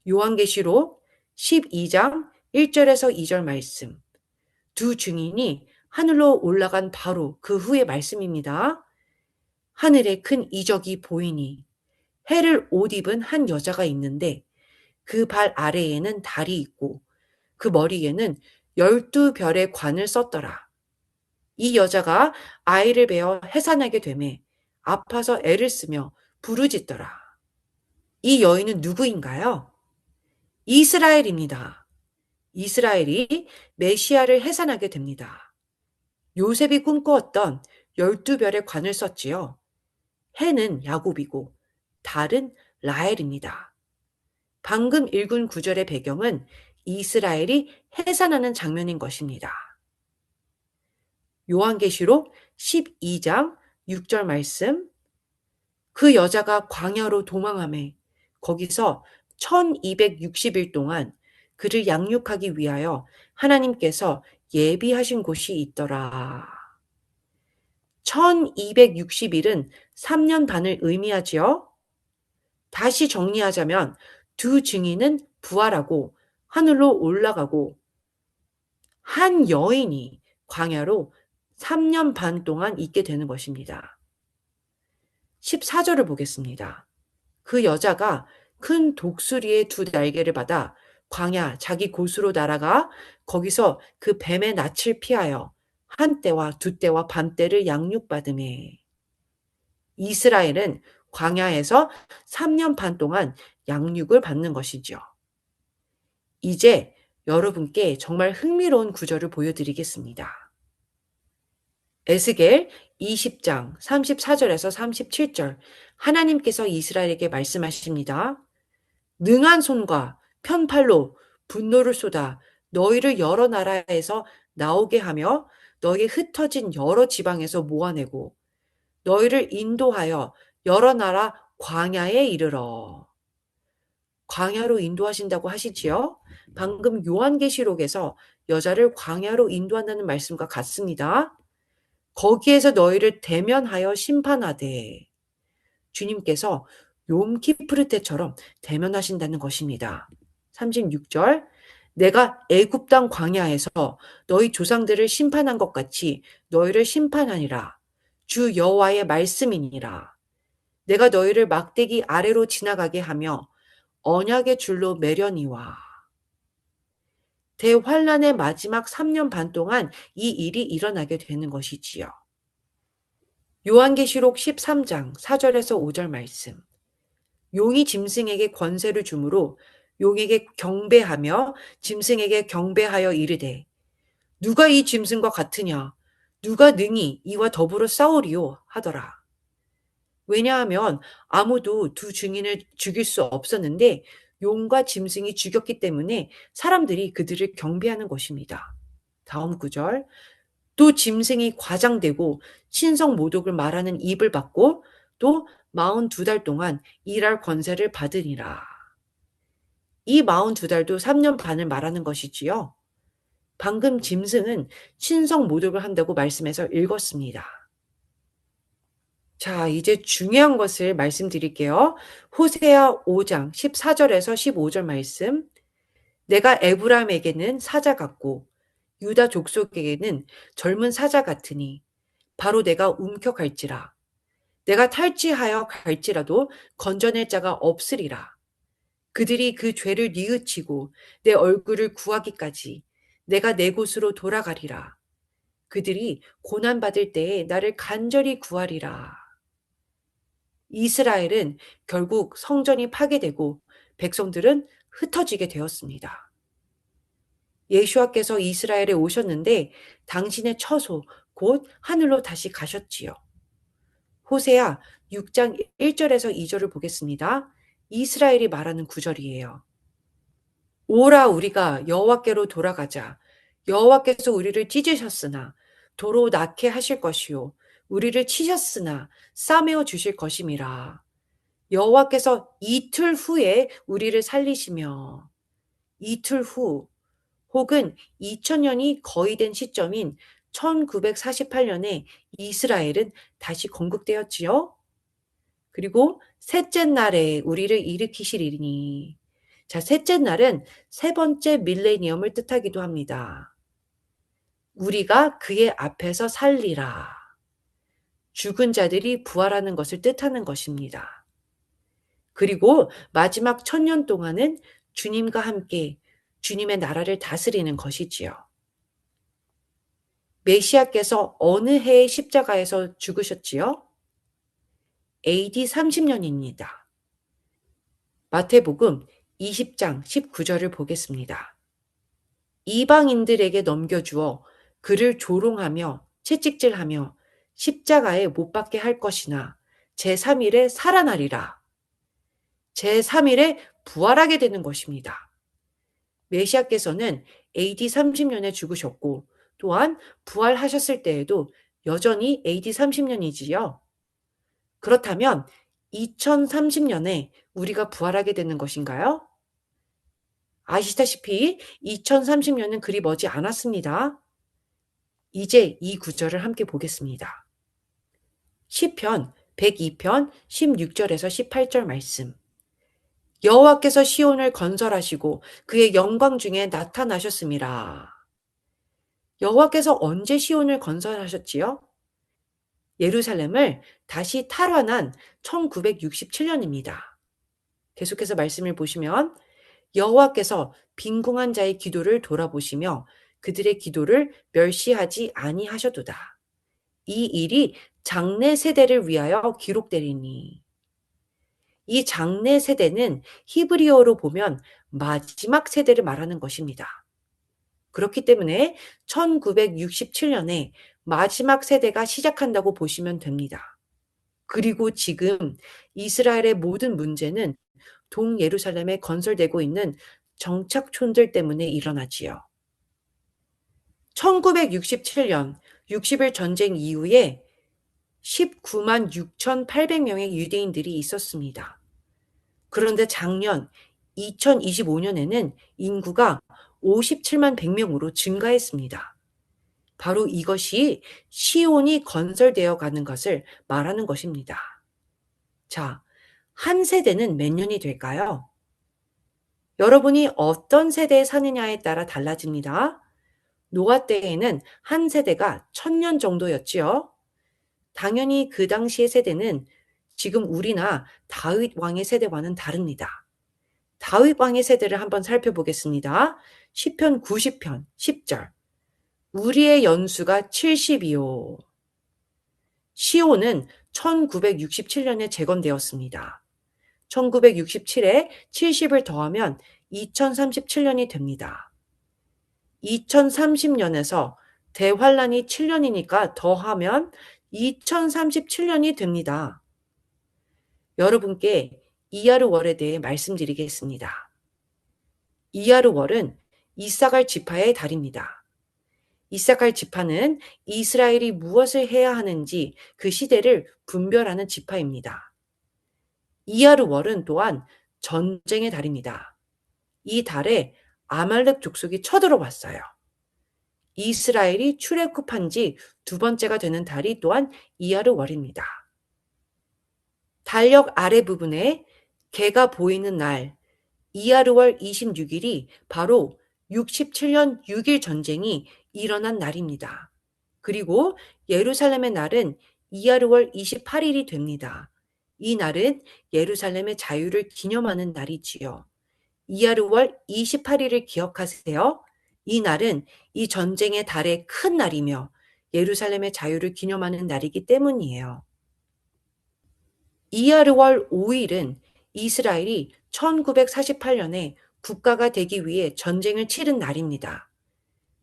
요한계시록 12장 1절에서 2절 말씀. 두 증인이 하늘로 올라간 바로 그 후의 말씀입니다. 하늘에 큰 이적이 보이니 해를 옷 입은 한 여자가 있는데 그 발 아래에는 달이 있고 그 머리에는 12별의 관을 썼더라. 이 여자가 아이를 베어 해산하게 되매 아파서 애를 쓰며 부르짖더라. 이 여인은 누구인가요? 이스라엘입니다. 이스라엘이 메시아를 해산하게 됩니다. 요셉이 꿈꾸었던 12별의 관을 썼지요. 해는 야곱이고 달은 라헬입니다. 방금 읽은 구절의 배경은 이스라엘이 해산하는 장면인 것입니다. 요한계시록 12장 6절 말씀. 그 여자가 광야로 도망하매 거기서 1260일 동안 그를 양육하기 위하여 하나님께서 예비하신 곳이 있더라. 1260일은 3년 반을 의미하지요. 다시 정리하자면 두 증인은 부활하고 하늘로 올라가고 한 여인이 광야로 3년 반 동안 있게 되는 것입니다. 14절을 보겠습니다. 그 여자가 큰 독수리의 두 날개를 받아 광야 자기 곳으로 날아가 거기서 그 뱀의 낯을 피하여 한 때와 두 때와 반 때를 양육받음에 이스라엘은 광야에서 3년 반 동안 양육을 받는 것이죠. 이제 여러분께 정말 흥미로운 구절을 보여드리겠습니다. 에스겔 20장 34절에서 37절 하나님께서 이스라엘에게 말씀하십니다. 능한 손과 편팔로 분노를 쏟아 너희를 여러 나라에서 나오게 하며 너희 흩어진 여러 지방에서 모아내고 너희를 인도하여 여러 나라 광야에 이르러. 광야로 인도하신다고 하시지요? 방금 요한계시록에서 여자를 광야로 인도한다는 말씀과 같습니다. 거기에서 너희를 대면하여 심판하되 주님께서 욤키프르 때처럼 대면하신다는 것입니다. 36절 내가 애굽 땅 광야에서 너희 조상들을 심판한 것 같이 너희를 심판하니라. 주 여호와의 말씀이니라. 내가 너희를 막대기 아래로 지나가게 하며 언약의 줄로 매려니와. 대환란의 마지막 3년 반 동안 이 일이 일어나게 되는 것이지요. 요한계시록 13장 4절에서 5절 말씀. 용이 짐승에게 권세를 주므로 용에게 경배하며 짐승에게 경배하여 이르되 누가 이 짐승과 같으냐 누가 능히 이와 더불어 싸우리요 하더라. 왜냐하면 아무도 두 증인을 죽일 수 없었는데 용과 짐승이 죽였기 때문에 사람들이 그들을 경배하는 것입니다. 다음 구절. 또 짐승이 과장되고 신성 모독을 말하는 입을 받고 또 42달 동안 일할 권세를 받으리라. 이 42달도 3년 반을 말하는 것이지요. 방금 짐승은 신성 모독을 한다고 말씀해서 읽었습니다. 자, 이제 중요한 것을 말씀드릴게요. 호세아 5장 14절에서 15절 말씀. 내가 에브라임에게는 사자 같고 유다 족속에게는 젊은 사자 같으니 바로 내가 움켜갈지라. 내가 탈취하여 갈지라도 건져낼 자가 없으리라. 그들이 그 죄를 뉘우치고 내 얼굴을 구하기까지 내가 내 곳으로 돌아가리라. 그들이 고난받을 때에 나를 간절히 구하리라. 이스라엘은 결국 성전이 파괴되고 백성들은 흩어지게 되었습니다. 예수와께서 이스라엘에 오셨는데 당신의 처소 곧 하늘로 다시 가셨지요. 호세아 6장 1절에서 2절을 보겠습니다. 이스라엘이 말하는 구절이에요. 오라 우리가 여호와께로 돌아가자. 여호와께서 우리를 찢으셨으나 도로 낳게 하실 것이요 우리를 치셨으나 싸매어 주실 것임이라. 여호와께서 이틀 후에 우리를 살리시며 이틀 후 혹은 2000년이 거의 된 시점인 1948년에 이스라엘은 다시 건국되었지요. 그리고 셋째 날에 우리를 일으키시리니. 자, 셋째 날은 세 번째 밀레니엄을 뜻하기도 합니다. 우리가 그의 앞에서 살리라. 죽은 자들이 부활하는 것을 뜻하는 것입니다. 그리고 마지막 1000년 동안은 주님과 함께 주님의 나라를 다스리는 것이지요. 메시아께서 어느 해의 십자가에서 죽으셨지요? AD 30년입니다. 마태복음 20장 19절을 보겠습니다. 이방인들에게 넘겨주어 그를 조롱하며 채찍질하며 십자가에 못 박게 할 것이나 제3일에 살아나리라. 제3일에 부활하게 되는 것입니다. 메시아께서는 AD 30년에 죽으셨고 또한 부활하셨을 때에도 여전히 AD 30년이지요. 그렇다면 2030년에 우리가 부활하게 되는 것인가요? 아시다시피 2030년은 그리 머지 않았습니다. 이제 이 구절을 함께 보겠습니다. 시편 102편 16절에서 18절 말씀. 여호와께서 시온을 건설하시고 그의 영광 중에 나타나셨음이라. 여호와께서 언제 시온을 건설하셨지요? 예루살렘을 다시 탈환한 1967년입니다. 계속해서 말씀을 보시면 여호와께서 빈궁한 자의 기도를 돌아보시며 그들의 기도를 멸시하지 아니하셔도다. 이 일이 장래 세대를 위하여 기록되리니. 이 장래 세대는 히브리어로 보면 마지막 세대를 말하는 것입니다. 그렇기 때문에 1967년에 마지막 세대가 시작한다고 보시면 됩니다. 그리고 지금 이스라엘의 모든 문제는 동예루살렘에 건설되고 있는 정착촌들 때문에 일어나지요. 1967년 60일 전쟁 이후에 19만 6,800명의 유대인들이 있었습니다. 그런데 작년 2025년에는 인구가 57만 100명으로 증가했습니다. 바로 이것이 시온이 건설되어 가는 것을 말하는 것입니다. 자, 한 세대는 몇 년이 될까요? 여러분이 어떤 세대에 사느냐에 따라 달라집니다. 노아 때에는 한 세대가 1000년 정도였지요. 당연히 그 당시의 세대는 지금 우리나 다윗 왕의 세대와는 다릅니다. 다윗 왕의 세대를 한번 살펴보겠습니다. 시편 90편 10절. 우리의 연수가 70이요. 시온은 1967년에 재건되었습니다. 1967에 70을 더하면 2037년이 됩니다. 2030년에서 대환란이 7년이니까 더하면 2037년이 됩니다. 여러분께 이야르월에 대해 말씀드리겠습니다. 이야르월은 이사갈 지파의 달입니다. 이사갈 지파는 이스라엘이 무엇을 해야 하는지 그 시대를 분별하는 지파입니다. 이야르월은 또한 전쟁의 달입니다. 이 달에 아말렉 족속이 쳐들어왔어요. 이스라엘이 출애굽한 지 두 번째가 되는 달이 또한 이야르월입니다. 달력 아래 부분에 개가 보이는 날 이야르월 26일이 바로 67년 6일 전쟁이 일어난 날입니다. 그리고 예루살렘의 날은 이하르월 28일이 됩니다. 이 날은 예루살렘의 자유를 기념하는 날이지요. 이하르월 28일을 기억하세요. 이 날은 이 전쟁의 달의 큰 날이며 예루살렘의 자유를 기념하는 날이기 때문이에요. 이하르월 5일은 이스라엘이 1948년에 국가가 되기 위해 전쟁을 치른 날입니다.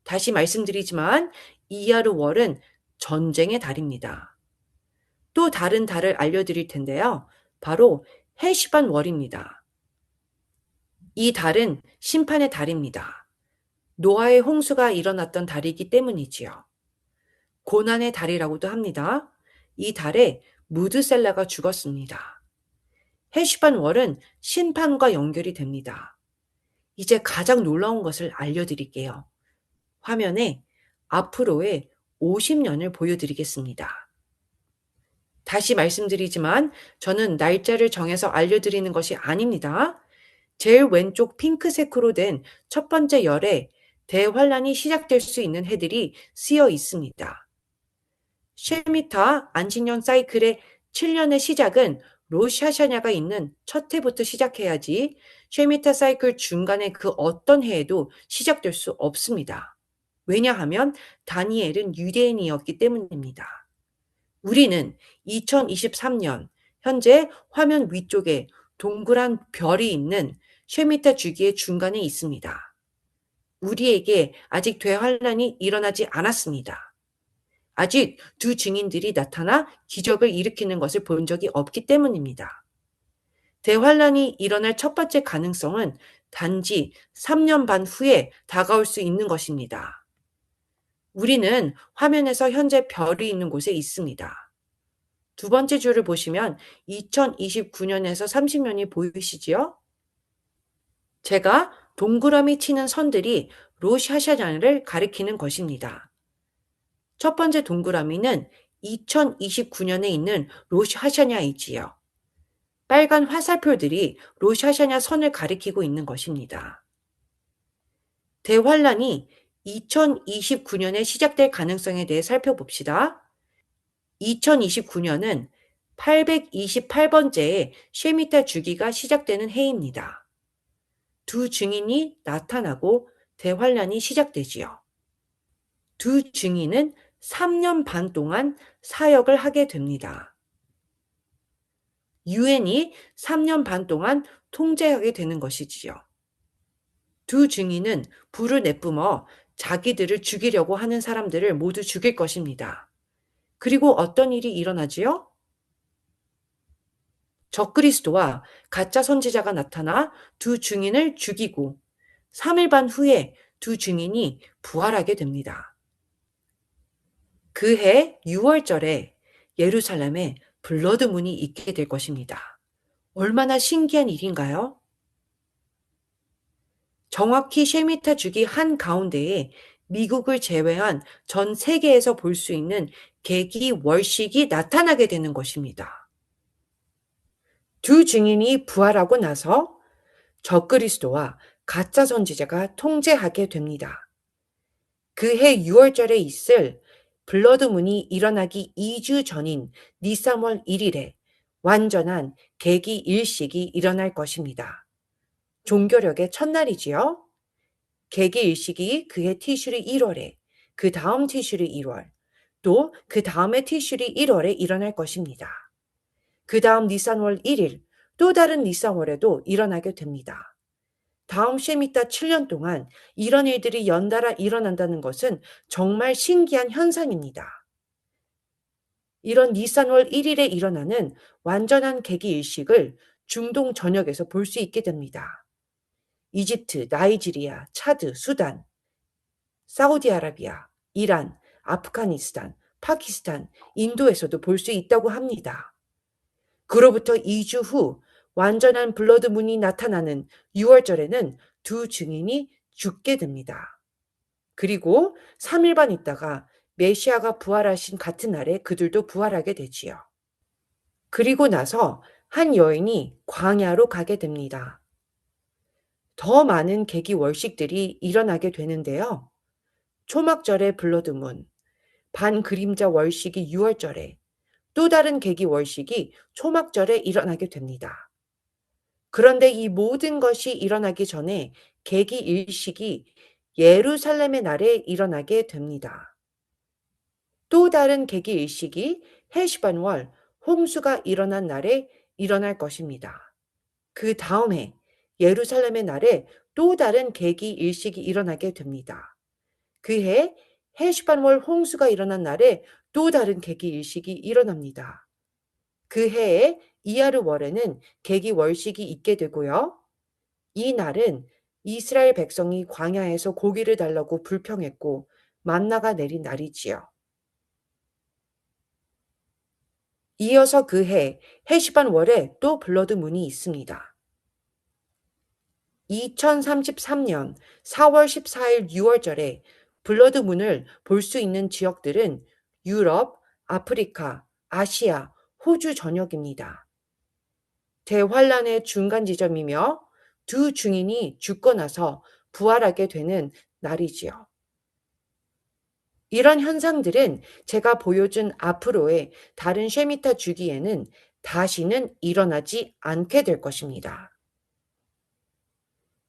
다시 말씀드리지만 이하르월은 전쟁의 달입니다. 또 다른 달을 알려드릴 텐데요. 바로 헤시반월입니다. 이 달은 심판의 달입니다. 노아의 홍수가 일어났던 달이기 때문이지요. 고난의 달이라고도 합니다. 이 달에 무드셀라가 죽었습니다. 헤시반월은 심판과 연결이 됩니다. 이제 가장 놀라운 것을 알려드릴게요. 화면에 앞으로의 50년을 보여드리겠습니다. 다시 말씀드리지만 저는 날짜를 정해서 알려드리는 것이 아닙니다. 제일 왼쪽 핑크색으로 된 첫 번째 열에 대환란이 시작될 수 있는 해들이 쓰여 있습니다. 쉐미타 안식년 사이클의 7년의 시작은 로시 하샤냐가 있는 첫 해부터 시작해야지 쉐미타 사이클 중간에 그 어떤 해에도 시작될 수 없습니다. 왜냐하면 다니엘은 유대인이었기 때문입니다. 우리는 2023년 현재 화면 위쪽에 동그란 별이 있는 쉐미타 주기의 중간에 있습니다. 우리에게 아직 대환란이 일어나지 않았습니다. 아직 두 증인들이 나타나 기적을 일으키는 것을 본 적이 없기 때문입니다. 대환란이 일어날 첫 번째 가능성은 단지 3년 반 후에 다가올 수 있는 것입니다. 우리는 화면에서 현재 별이 있는 곳에 있습니다. 두 번째 줄을 보시면 2029년에서 30년이 보이시지요? 제가 동그라미 치는 선들이 로시 하샤냐를 가리키는 것입니다. 첫 번째 동그라미는 2029년에 있는 로시 하샤냐이지요. 빨간 화살표들이 로시 하샤냐 선을 가리키고 있는 것입니다. 대환란이 2029년에 시작될 가능성에 대해 살펴봅시다. 2029년은 828번째의 쉐미타 주기가 시작되는 해입니다. 두 증인이 나타나고 대환란이 시작되지요. 두 증인은 3년 반 동안 사역을 하게 됩니다. 유엔이 3년 반 동안 통제하게 되는 것이지요. 두 증인은 불을 내뿜어 자기들을 죽이려고 하는 사람들을 모두 죽일 것입니다. 그리고 어떤 일이 일어나지요? 적그리스도와 가짜 선지자가 나타나 두 증인을 죽이고 3일 반 후에 두 증인이 부활하게 됩니다. 그해 6월절에 예루살렘에 블러드문이 있게 될 것입니다. 얼마나 신기한 일인가요? 정확히 쉐미타 주기 한가운데에 미국을 제외한 전 세계에서 볼 수 있는 계기 월식이 나타나게 되는 것입니다. 두 증인이 부활하고 나서 적그리스도와 가짜 선지자가 통제하게 됩니다. 그해 6월절에 있을 블러드문이 일어나기 2주 전인 니산월 1일에 완전한 계기 일식이 일어날 것입니다. 종교력의 첫날이지요. 계기 일식이 그해 티슈리 1월에, 그 다음 티슈리 1월, 또 그 다음의 티슈리 1월에 일어날 것입니다. 그 다음 니산월 1일, 또 다른 니산월에도 일어나게 됩니다. 다음 쉐미타 7년 동안 이런 일들이 연달아 일어난다는 것은 정말 신기한 현상입니다. 이런 니산월 1일에 일어나는 완전한 계기 일식을 중동 전역에서 볼 수 있게 됩니다. 이집트, 나이지리아, 차드, 수단, 사우디아라비아, 이란, 아프가니스탄, 파키스탄, 인도에서도 볼 수 있다고 합니다. 그로부터 2주 후 완전한 블러드문이 나타나는 6월절에는 두 증인이 죽게 됩니다. 그리고 3일 반 있다가 메시아가 부활하신 같은 날에 그들도 부활하게 되지요. 그리고 나서 한 여인이 광야로 가게 됩니다. 더 많은 계기 월식들이 일어나게 되는데요. 초막절의 블러드문, 반그림자 월식이 6월절에, 또 다른 계기 월식이 초막절에 일어나게 됩니다. 그런데 이 모든 것이 일어나기 전에 계기 일식이 예루살렘의 날에 일어나게 됩니다. 또 다른 계기 일식이 해시반월 홍수가 일어난 날에 일어날 것입니다. 그 다음 해 예루살렘의 날에 또 다른 계기 일식이 일어나게 됩니다. 그해 해시반월 홍수가 일어난 날에 또 다른 계기 일식이 일어납니다. 그 해에 이하르월에는 계기 월식이 있게 되고요. 이 날은 이스라엘 백성이 광야에서 고기를 달라고 불평했고 만나가 내린 날이지요. 이어서 그해 해시반월에 또 블러드문이 있습니다. 2033년 4월 14일 6월절에 블러드문을 볼 수 있는 지역들은 유럽, 아프리카, 아시아, 호주 전역입니다. 대환란의 중간 지점이며 두 증인이 죽고 나서 부활하게 되는 날이지요. 이런 현상들은 제가 보여준 앞으로의 다른 쉐미타 주기에는 다시는 일어나지 않게 될 것입니다.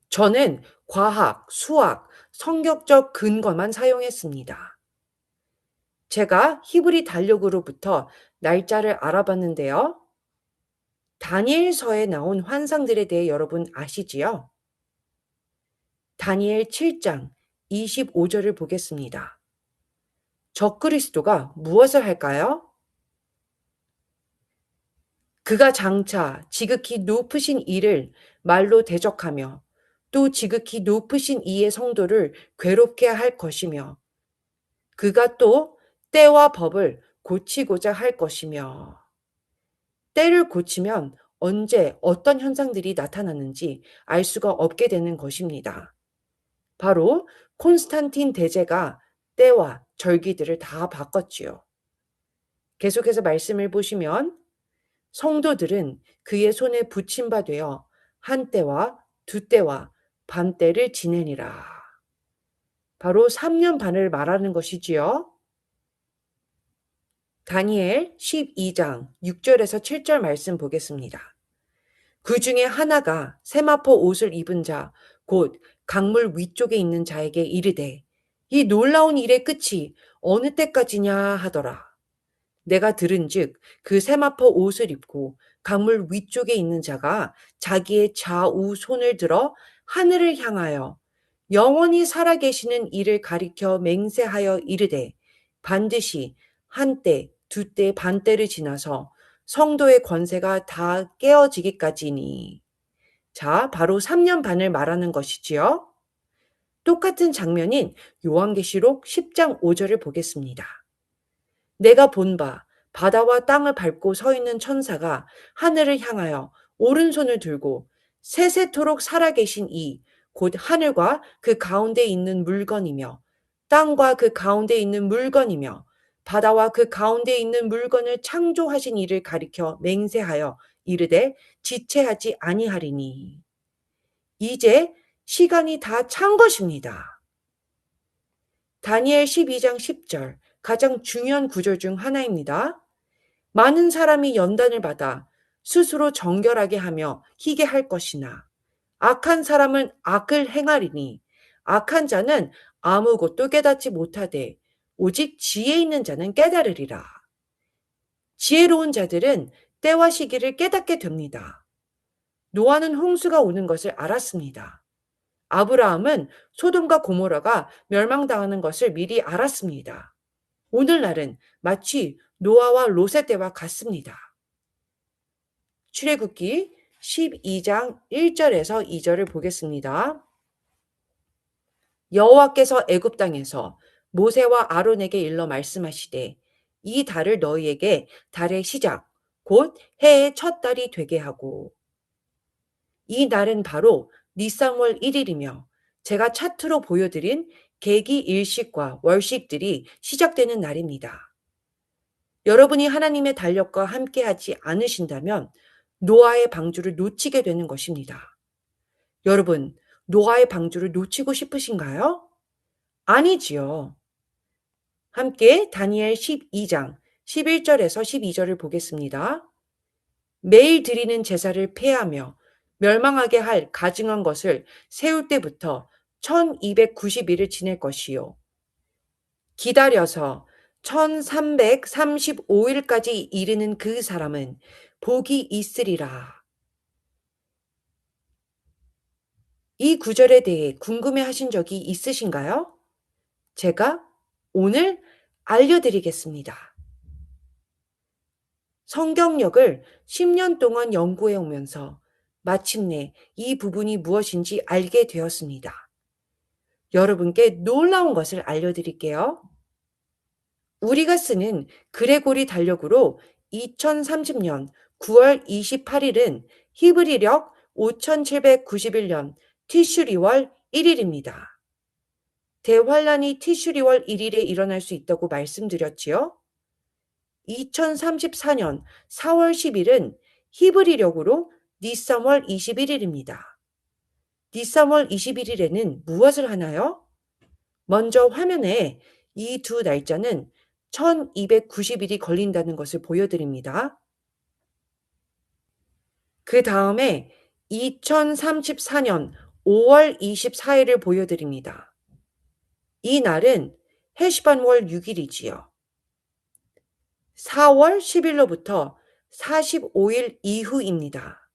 저는 과학, 수학, 성격적 근거만 사용했습니다. 제가 히브리 달력으로부터 날짜를 알아봤는데요. 다니엘서에 나온 환상들에 대해 여러분 아시지요? 다니엘 7장 25절을 보겠습니다. 적그리스도가 무엇을 할까요? 그가 장차 지극히 높으신 이를 말로 대적하며 또 지극히 높으신 이의 성도를 괴롭게 할 것이며 그가 또 때와 법을 고치고자 할 것이며 때를 고치면 언제 어떤 현상들이 나타나는지 알 수가 없게 되는 것입니다. 바로 콘스탄틴 대제가 때와 절기들을 다 바꿨지요. 계속해서 말씀을 보시면 성도들은 그의 손에 붙임 바 되어 한 때와 두 때와 반 때를 지내니라. 바로 3년 반을 말하는 것이지요. 다니엘 12장 6절에서 7절 말씀 보겠습니다. 그 중에 하나가 세마포 옷을 입은 자, 곧 강물 위쪽에 있는 자에게 이르되 이 놀라운 일의 끝이 어느 때까지냐 하더라. 내가 들은즉 그 세마포 옷을 입고 강물 위쪽에 있는 자가 자기의 좌우 손을 들어 하늘을 향하여 영원히 살아계시는 이를 가리켜 맹세하여 이르되 반드시 한때, 두때, 반때를 지나서 성도의 권세가 다 깨어지기까지니. 자, 바로 3년 반을 말하는 것이지요. 똑같은 장면인 요한계시록 10장 5절을 보겠습니다. 내가 본 바 바다와 땅을 밟고 서 있는 천사가 하늘을 향하여 오른손을 들고 세세토록 살아계신 이 곧 하늘과 그 가운데 있는 물건이며 땅과 그 가운데 있는 물건이며 바다와 그 가운데 있는 물건을 창조하신 이를 가리켜 맹세하여 이르되 지체하지 아니하리니. 이제 시간이 다 찬 것입니다. 다니엘 12장 10절 가장 중요한 구절 중 하나입니다. 많은 사람이 연단을 받아 스스로 정결하게 하며 희게 할 것이나 악한 사람은 악을 행하리니 악한 자는 아무것도 깨닫지 못하되 오직 지혜 있는 자는 깨달으리라. 지혜로운 자들은 때와 시기를 깨닫게 됩니다. 노아는 홍수가 오는 것을 알았습니다. 아브라함은 소돔과 고모라가 멸망당하는 것을 미리 알았습니다. 오늘날은 마치 노아와 롯의 때와 같습니다. 출애굽기 12장 1절에서 2절을 보겠습니다. 여호와께서 애굽 땅에서 모세와 아론에게 일러 말씀하시되 이 달을 너희에게 달의 시작 곧 해의 첫 달이 되게 하고 이 날은 바로 니산월 1일이며 제가 차트로 보여드린 계기 일식과 월식들이 시작되는 날입니다. 여러분이 하나님의 달력과 함께하지 않으신다면 노아의 방주를 놓치게 되는 것입니다. 여러분, 노아의 방주를 놓치고 싶으신가요? 아니지요. 함께 다니엘 12장 11절에서 12절을 보겠습니다. 매일 드리는 제사를 폐하며 멸망하게 할 가증한 것을 세울 때부터 1290일을 지낼 것이요. 기다려서 1335일까지 이르는 그 사람은 복이 있으리라. 이 구절에 대해 궁금해 하신 적이 있으신가요? 제가 오늘 알려드리겠습니다. 성경역을 10년 동안 연구해 오면서 마침내 이 부분이 무엇인지 알게 되었습니다. 여러분께 놀라운 것을 알려드릴게요. 우리가 쓰는 그레고리 달력으로 2030년 9월 28일은 히브리력 5791년 티슈리월 1일입니다. 대환란이 티슈리월 1일에 일어날 수 있다고 말씀드렸지요. 2034년 4월 10일은 히브리력으로 니산월 21일입니다. 니산월 21일에는 무엇을 하나요? 먼저 화면에 이 두 날짜는 1290일이 걸린다는 것을 보여드립니다. 그 다음에 2034년 5월 24일을 보여드립니다. 이 날은 헤시반월 6일이지요. 4월 10일로부터 45일 이후입니다.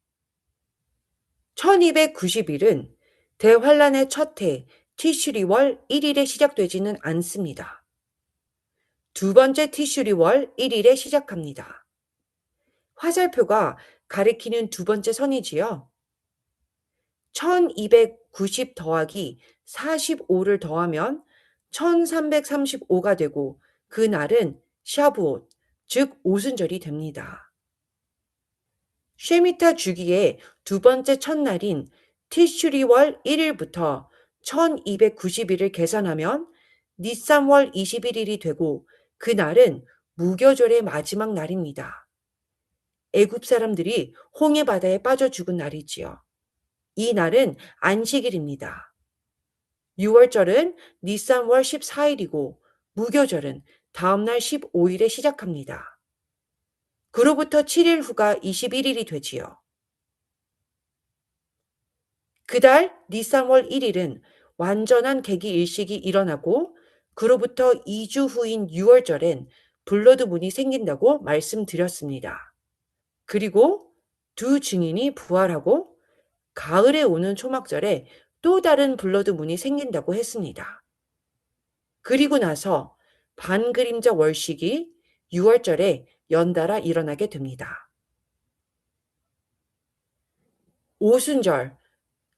1290일은 대환란의 첫 해 티슈리월 1일에 시작되지는 않습니다. 두 번째 티슈리월 1일에 시작합니다. 화살표가 가리키는 두 번째 선이지요. 1290 더하기 45를 더하면 1335가 되고 그 날은 샤부옷, 즉 오순절이 됩니다. 쉐미타 주기의 두 번째 첫날인 티슈리월 1일부터 1290일을 계산하면 니산월 21일이 되고 그 날은 무교절의 마지막 날입니다. 애굽 사람들이 홍해 바다에 빠져 죽은 날이지요. 이 날은 안식일입니다. 6월절은 니산월 14일이고 무교절은 다음날 15일에 시작합니다. 그로부터 7일 후가 21일이 되지요. 그달 니산월 1일은 완전한 계기 일식이 일어나고 그로부터 2주 후인 6월절엔 블러드문이 생긴다고 말씀드렸습니다. 그리고 두 증인이 부활하고 가을에 오는 초막절에 또 다른 블러드문이 생긴다고 했습니다. 그리고 나서 반그림자 월식이 6월절에 연달아 일어나게 됩니다. 오순절,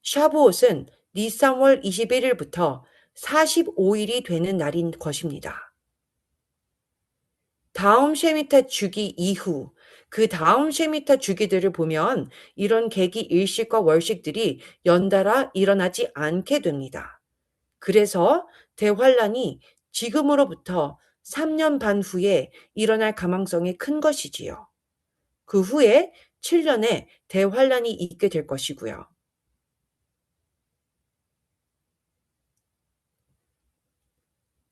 샤부옷은 니산월 21일부터 45일이 되는 날인 것입니다. 다음 쉐미타 주기 이후 그 다음 쉐미타 주기들을 보면 이런 계기 일식과 월식들이 연달아 일어나지 않게 됩니다. 그래서 대환란이 지금으로부터 3년 반 후에 일어날 가망성이 큰 것이지요. 그 후에 7년에 대환란이 있게 될 것이고요.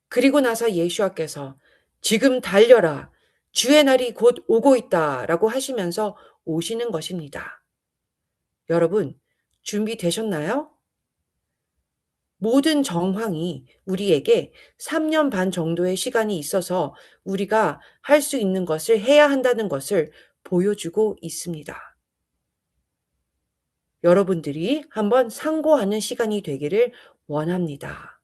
그리고 나서 예수와께서 지금 달려라. 주의 날이 곧 오고 있다. 라고 하시면서 오시는 것입니다. 여러분, 준비되셨나요? 모든 정황이 우리에게 3년 반 정도의 시간이 있어서 우리가 할 수 있는 것을 해야 한다는 것을 보여주고 있습니다. 여러분들이 한번 상고하는 시간이 되기를 원합니다.